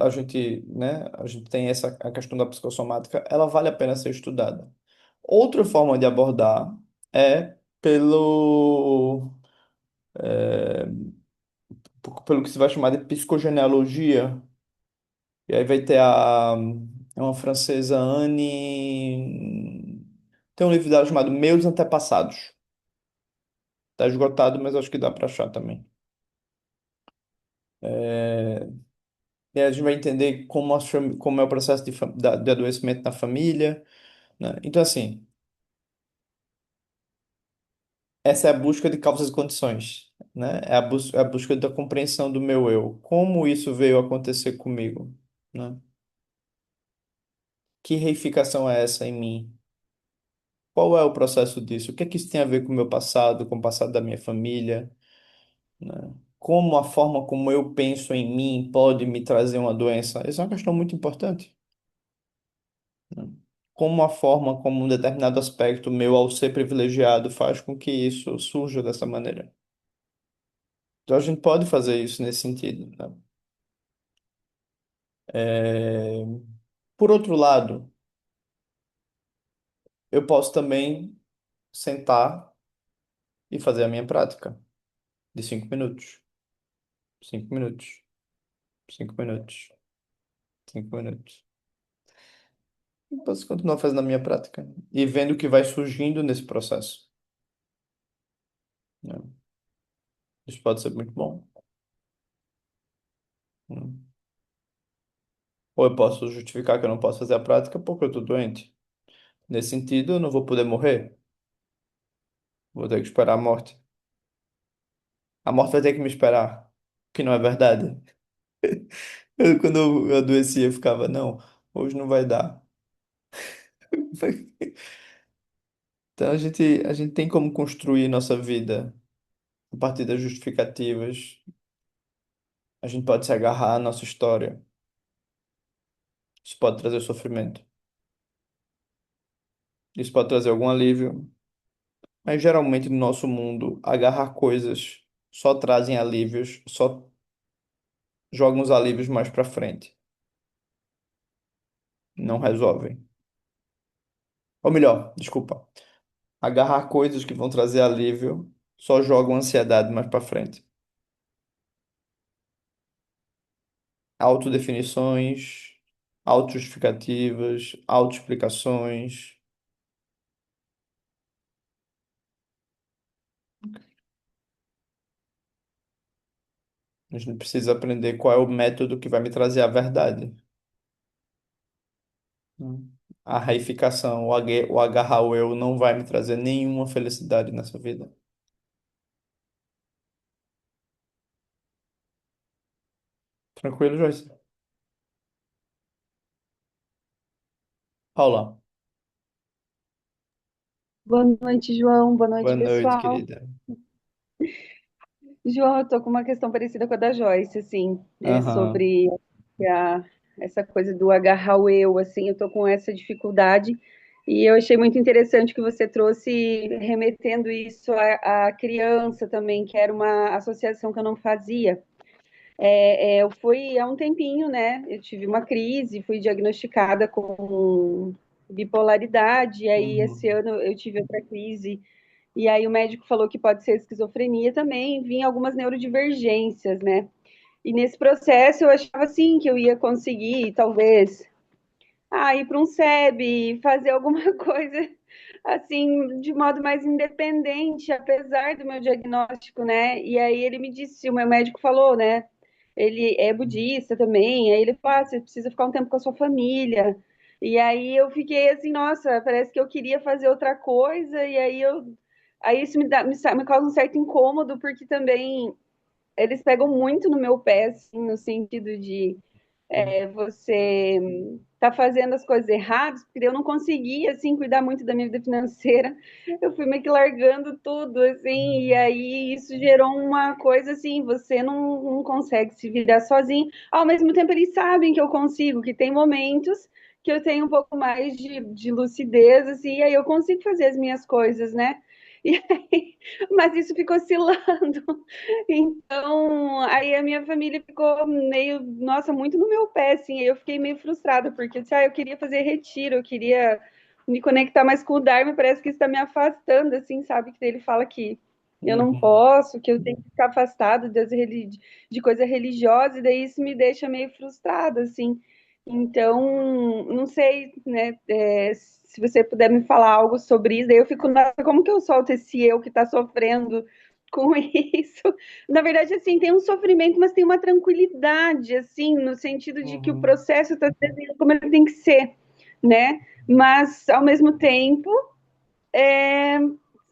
a gente, né, a gente tem essa a questão da psicossomática, ela vale a pena ser estudada. Outra forma de abordar é pelo que se vai chamar de psicogenealogia. E aí vai ter é uma francesa, Anne. Tem um livro dela chamado Meus Antepassados. Tá esgotado, mas acho que dá para achar também. É, e aí a gente vai entender como é o processo de adoecimento na família, né? Então, assim, essa é a busca de causas e condições, né? É a busca da compreensão do meu eu. Como isso veio acontecer comigo, né? Que reificação é essa em mim? Qual é o processo disso? O que é que isso tem a ver com o meu passado, com o passado da minha família, né? Como a forma como eu penso em mim pode me trazer uma doença? Essa é uma questão muito importante, né? Como a forma como um determinado aspecto meu, ao ser privilegiado, faz com que isso surja dessa maneira. Então a gente pode fazer isso nesse sentido, né? É, Por outro lado, eu posso também sentar e fazer a minha prática de 5 minutos, 5 minutos, 5 minutos, 5 minutos. Eu posso continuar fazendo a minha prática e vendo o que vai surgindo nesse processo, né? Isso pode ser muito bom, né? Ou eu posso justificar que eu não posso fazer a prática porque eu estou doente. Nesse sentido, eu não vou poder morrer, Vou ter que esperar a morte. A morte vai ter que me esperar, que não é verdade. Quando eu adoecia, eu ficava, não, hoje não vai dar. Então a gente tem como construir nossa vida a partir das justificativas. A gente pode se agarrar à nossa história. Isso pode trazer sofrimento. Isso pode trazer algum alívio. Mas geralmente no nosso mundo, agarrar coisas só trazem alívios, só jogam os alívios mais para frente. Não resolvem. Ou melhor, desculpa. Agarrar coisas que vão trazer alívio só jogam ansiedade mais para frente. Autodefinições, autojustificativas, autoexplicações. A gente precisa aprender qual é o método que vai me trazer a verdade. A reificação, o agarrar o eu não vai me trazer nenhuma felicidade nessa vida. Tranquilo, Joyce? Paula, Boa noite, João. Boa boa noite, noite, pessoal. querida. João, eu tô com uma questão parecida com a da Joyce, assim, Aham. sobre a- essa coisa do agarrar o eu, assim, eu tô com essa dificuldade e eu achei muito interessante que você trouxe, remetendo isso à criança também, que era uma associação que eu não fazia. Eu fui há um tempinho, né? Eu tive uma crise, fui diagnosticada com bipolaridade, e aí esse Uhum. ano eu tive outra crise. E aí o médico falou que pode ser esquizofrenia também, vinha algumas neurodivergências, né? E nesse processo eu achava assim que eu ia conseguir, talvez, ir para um SEB, fazer alguma coisa assim de modo mais independente, apesar do meu diagnóstico, né? E aí ele me disse, o meu médico falou, né? Ele é budista também, aí ele falou, você precisa ficar um tempo com a sua família. E aí eu fiquei assim, nossa, parece que eu queria fazer outra coisa, e aí isso me causa um certo incômodo, porque também eles pegam muito no meu pé, assim, no sentido de você tá fazendo as coisas erradas, porque eu não conseguia, assim, cuidar muito da minha vida financeira. Eu fui meio que largando tudo, assim, e aí isso gerou uma coisa assim, você não consegue se virar sozinho. Ao mesmo tempo, eles sabem que eu consigo, que tem momentos que eu tenho um pouco mais de lucidez, assim, e aí eu consigo fazer as minhas coisas, né? E aí, mas isso ficou oscilando. Então, aí a minha família ficou meio, nossa, muito no meu pé, assim, aí eu fiquei meio frustrada, porque eu disse, eu queria fazer retiro, eu queria me conectar mais com o Dharma, e parece que isso está me afastando, assim, sabe? Que ele fala que eu não Uhum. posso, que eu tenho que ficar afastado de coisa religiosa, e daí isso me deixa meio frustrada, assim. Então, não sei, né, se você puder me falar algo sobre isso, daí eu fico, nossa, como que eu solto esse eu que está sofrendo com isso? Na verdade, assim, tem um sofrimento, mas tem uma tranquilidade, assim, no sentido de que o Uhum. processo está sendo como ele tem que ser, né? Mas, ao mesmo tempo, é,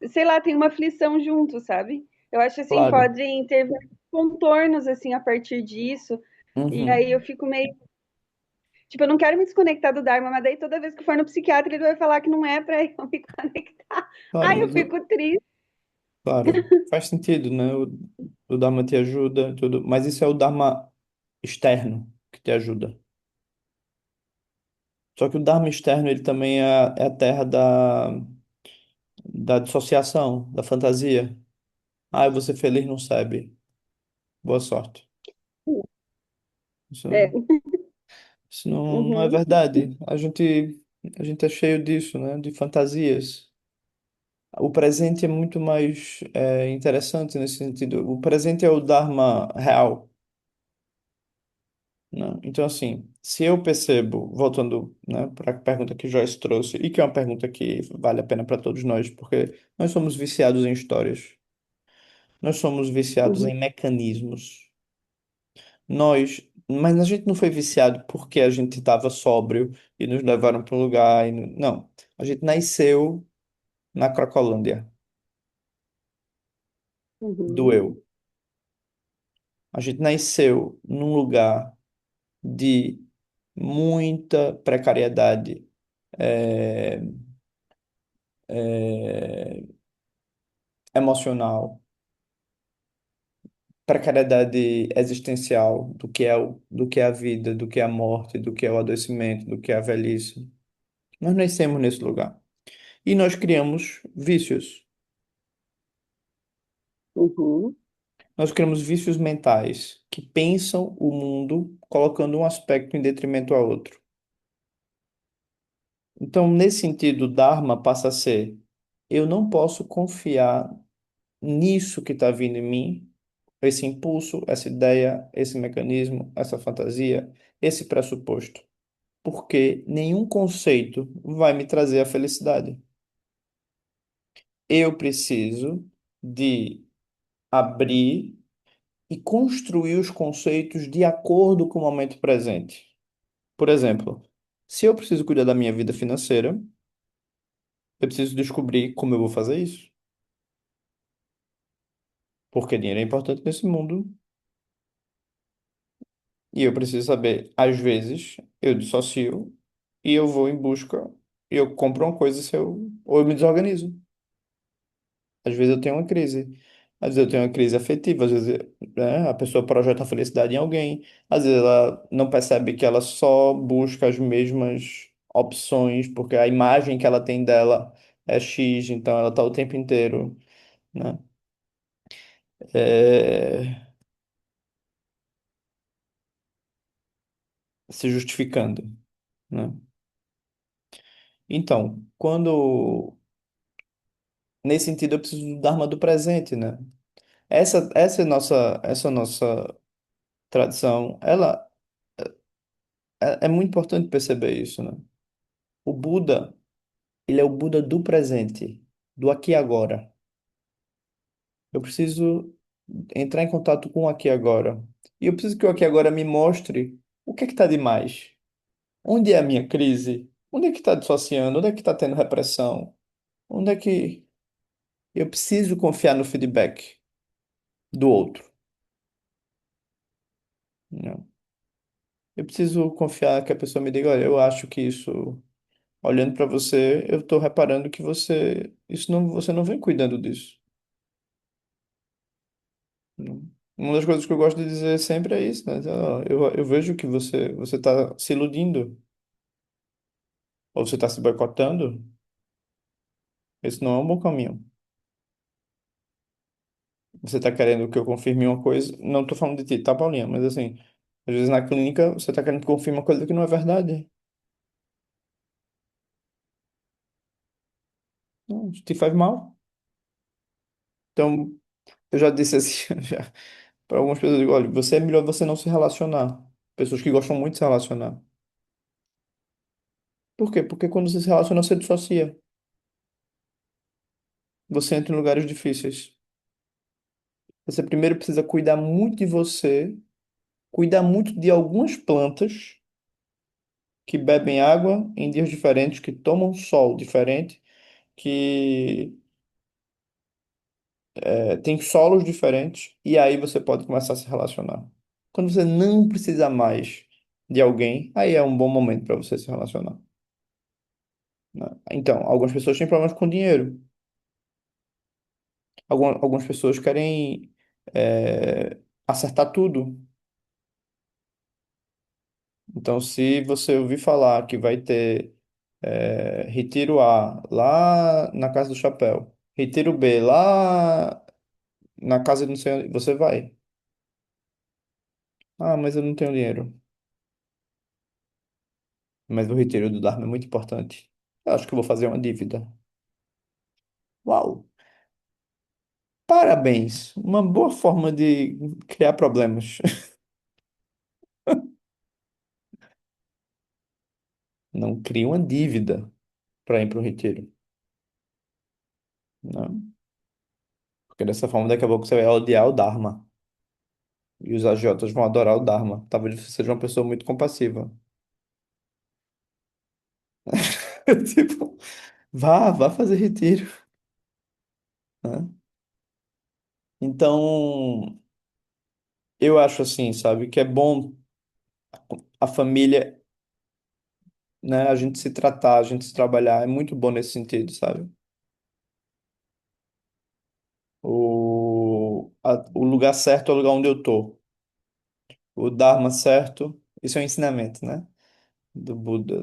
sei lá, tem uma aflição junto, sabe? Eu acho, assim, Claro. podem ter vários contornos, assim, a partir disso, e aí eu Uhum. fico meio, tipo, eu não quero me desconectar do Dharma, mas daí toda vez que for no psiquiatra, ele vai falar que não é para eu me conectar. Claro, Ai, eu mas fico triste. claro, faz sentido, né? O Dharma te ajuda, tudo, mas isso é o Dharma externo que te ajuda. Só que o Dharma externo, ele também é a terra da dissociação, da fantasia. Ah, eu vou ser feliz no SEB. Boa sorte. É. Isso não é Uhum. verdade. A gente é cheio disso, né? De fantasias. O presente é muito mais interessante nesse sentido. O presente é o Dharma real, né? Então, assim, se eu percebo, voltando, né, para a pergunta que Joyce trouxe, e que é uma pergunta que vale a pena para todos nós, porque nós somos viciados em histórias, nós somos viciados Uhum. em mecanismos. Mas a gente não foi viciado porque a gente estava sóbrio e nos levaram para um lugar. Não, a gente nasceu na Cracolândia. do Uhum. eu. A gente nasceu num lugar de muita precariedade, é, é, emocional, precariedade existencial do que é a vida, do que é a morte, do que é o adoecimento, do que é a velhice. Nós nascemos nesse lugar. E nós criamos vícios. Uhum. Nós criamos vícios mentais que pensam o mundo colocando um aspecto em detrimento ao outro. Então, nesse sentido, Dharma passa a ser: eu não posso confiar nisso que está vindo em mim, esse impulso, essa ideia, esse mecanismo, essa fantasia, esse pressuposto, porque nenhum conceito vai me trazer a felicidade. Eu preciso de abrir e construir os conceitos de acordo com o momento presente. Por exemplo, se eu preciso cuidar da minha vida financeira, eu preciso descobrir como eu vou fazer isso. Porque dinheiro é importante nesse mundo e eu preciso saber, às vezes, eu dissocio e eu vou em busca, e eu compro uma coisa se eu, ou eu me desorganizo. Às vezes eu tenho uma crise. Às vezes eu tenho uma crise afetiva, às vezes, né, a pessoa projeta a felicidade em alguém, às vezes ela não percebe que ela só busca as mesmas opções, porque a imagem que ela tem dela é X, então ela está o tempo inteiro, né, é, se justificando, né? Então, nesse sentido, eu preciso do Dharma do presente, né? Essa nossa tradição, ela é muito importante perceber isso, né? O Buda, ele é o Buda do presente, do aqui e agora. Eu preciso entrar em contato com o aqui e agora. E eu preciso que o aqui e agora me mostre o que é que está demais. Onde é a minha crise? Onde é que está dissociando? Onde é que está tendo repressão? Onde é que eu preciso confiar no feedback do outro, né? Eu preciso confiar que a pessoa me diga, olha, eu acho que isso, olhando para você, eu estou reparando que você não vem cuidando disso, né? Uma das coisas que eu gosto de dizer sempre é isso, né? Ó, eu vejo que você está se iludindo, ou você está se boicotando. Esse não é um bom caminho. Você está querendo que eu confirme uma coisa, não estou falando de ti, tá, Paulinha? Mas assim, às vezes na clínica você está querendo que confirme uma coisa que não é verdade. Não, isso te faz mal. Então, eu já disse assim, já, para algumas pessoas, eu digo, olha, você é melhor você não se relacionar. Pessoas que gostam muito de se relacionar. Por quê? Porque quando você se relaciona, você dissocia. Você entra em lugares difíceis. Você primeiro precisa cuidar muito de você, cuidar muito de algumas plantas que bebem água em dias diferentes, que tomam sol diferente, que têm solos diferentes, e aí você pode começar a se relacionar. Quando você não precisa mais de alguém, aí é um bom momento para você se relacionar, né? Então, algumas pessoas têm problemas com dinheiro. Algumas pessoas querem acertar tudo. Então, se você ouvir falar que vai ter Retiro A lá na Casa do Chapéu, Retiro B lá na casa de não sei onde, você vai. Ah, mas eu não tenho dinheiro. Mas o retiro do Dharma é muito importante. Eu acho que eu vou fazer uma dívida. Uau! Parabéns! Uma boa forma de criar problemas. Não crie uma dívida para ir para o retiro. Não. Porque dessa forma, daqui a pouco você vai odiar o Dharma. E os agiotas vão adorar o Dharma. Talvez você seja uma pessoa muito compassiva. Tipo, vá fazer retiro, né? Então, eu acho assim, sabe, que é bom a família, né, a gente se tratar, a gente se trabalhar, é muito bom nesse sentido, sabe? O lugar certo é o lugar onde eu tô. O Dharma certo, isso é um ensinamento, né? Do Buda,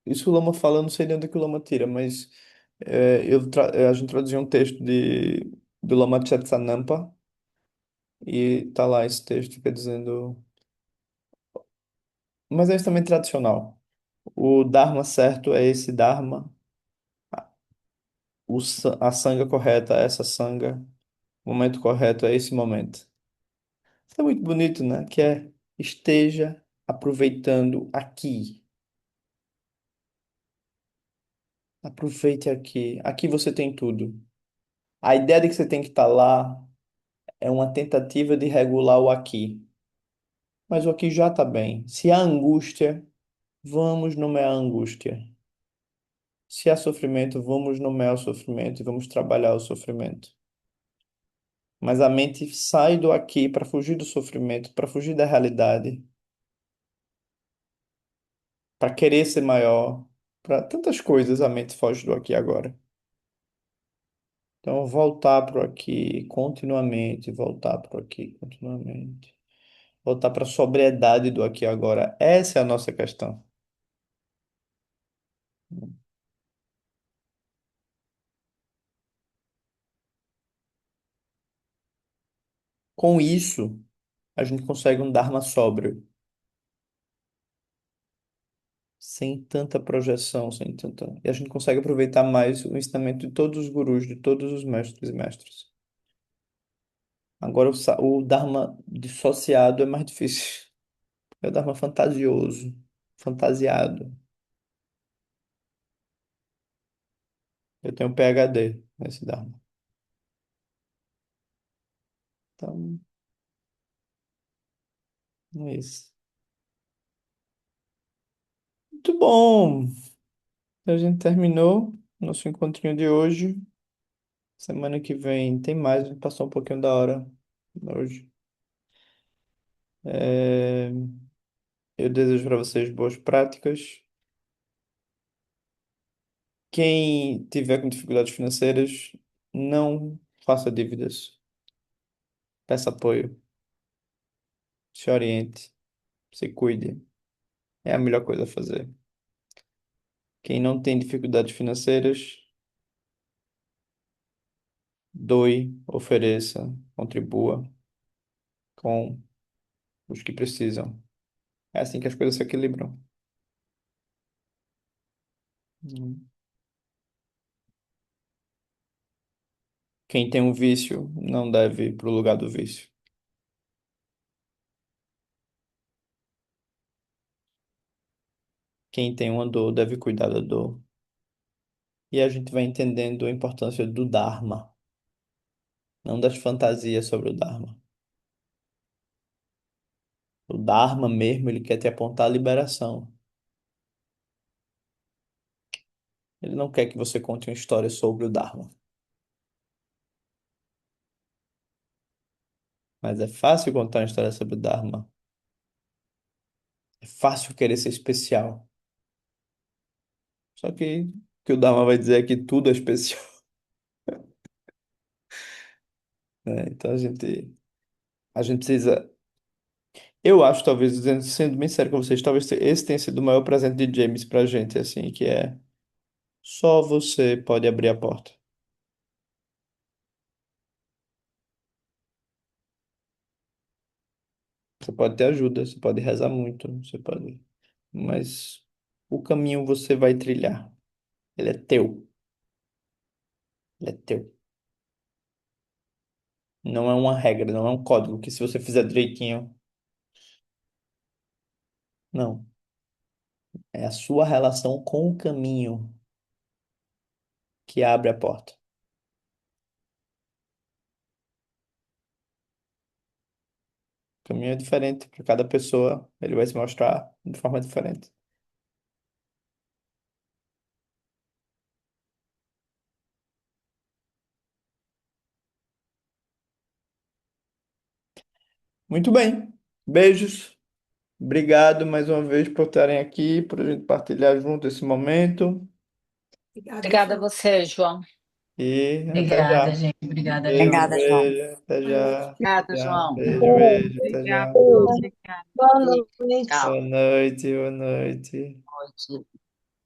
isso o Lama fala, eu não sei de onde é que o Lama tira, mas a gente traduziu um texto do Lama Chatsanampa e tá lá esse texto que é dizendo, mas é isso também tradicional. O Dharma certo é esse Dharma, a sanga correta é essa sanga, o momento correto é esse momento. Isso é muito bonito, né? Que é esteja aproveitando aqui. Aproveite aqui. Aqui você tem tudo. A ideia de que você tem que estar lá é uma tentativa de regular o aqui. Mas o aqui já está bem. Se há angústia, vamos nomear a angústia. Se há sofrimento, vamos nomear o sofrimento e vamos trabalhar o sofrimento. Mas a mente sai do aqui para fugir do sofrimento, para fugir da realidade, para querer ser maior, para tantas coisas a mente foge do aqui e agora. Então, voltar para o aqui continuamente, voltar para o aqui continuamente. Voltar para a sobriedade do aqui e agora. Essa é a nossa questão. Com isso, a gente consegue um Dharma sóbrio, sem tanta projeção, sem tanta. E a gente consegue aproveitar mais o ensinamento de todos os gurus, de todos os mestres e mestres. Agora, o Dharma dissociado é mais difícil. É o Dharma fantasioso, fantasiado. Eu tenho um PhD nesse Dharma. Então, é isso. Muito bom. A gente terminou nosso encontrinho de hoje. Semana que vem tem mais, passou um pouquinho da hora hoje. É, eu desejo para vocês boas práticas. Quem tiver com dificuldades financeiras, não faça dívidas. Peça apoio, se oriente, se cuide. É a melhor coisa a fazer. Quem não tem dificuldades financeiras, doe, ofereça, contribua com os que precisam. É assim que as coisas se equilibram. Hum. Quem tem um vício não deve ir para o lugar do vício. Quem tem uma dor deve cuidar da dor. E a gente vai entendendo a importância do Dharma, não das fantasias sobre o Dharma. O Dharma mesmo, ele quer te apontar a liberação. Ele não quer que você conte uma história sobre o Dharma. Mas é fácil contar uma história sobre o Dharma. É fácil querer ser especial. Só que o que o Dharma vai dizer é que tudo é especial, né? Então a gente precisa. Eu acho, talvez, sendo bem sério com vocês, talvez esse tenha sido o maior presente de James pra gente, assim, que é só você pode abrir a porta. Você pode ter ajuda, você pode rezar muito, você pode. Mas o caminho você vai trilhar. Ele é teu. Ele é teu. Não é uma regra, não é um código que se você fizer direitinho. Não. É a sua relação com o caminho que abre a porta. O caminho é diferente para cada pessoa, ele vai se mostrar de forma diferente. Muito bem. Beijos. Obrigado mais uma vez por estarem aqui, por a gente partilhar junto esse momento. Obrigada, Obrigada a João. você, João. E até Obrigada, já. gente. Obrigada, Beijo, João. Obrigada, João. beijo. Até já. Até Obrigada, já. João. Beijo, beijo. Até Obrigada, já. obrigada. Tchau. Boa noite, boa noite. Noite.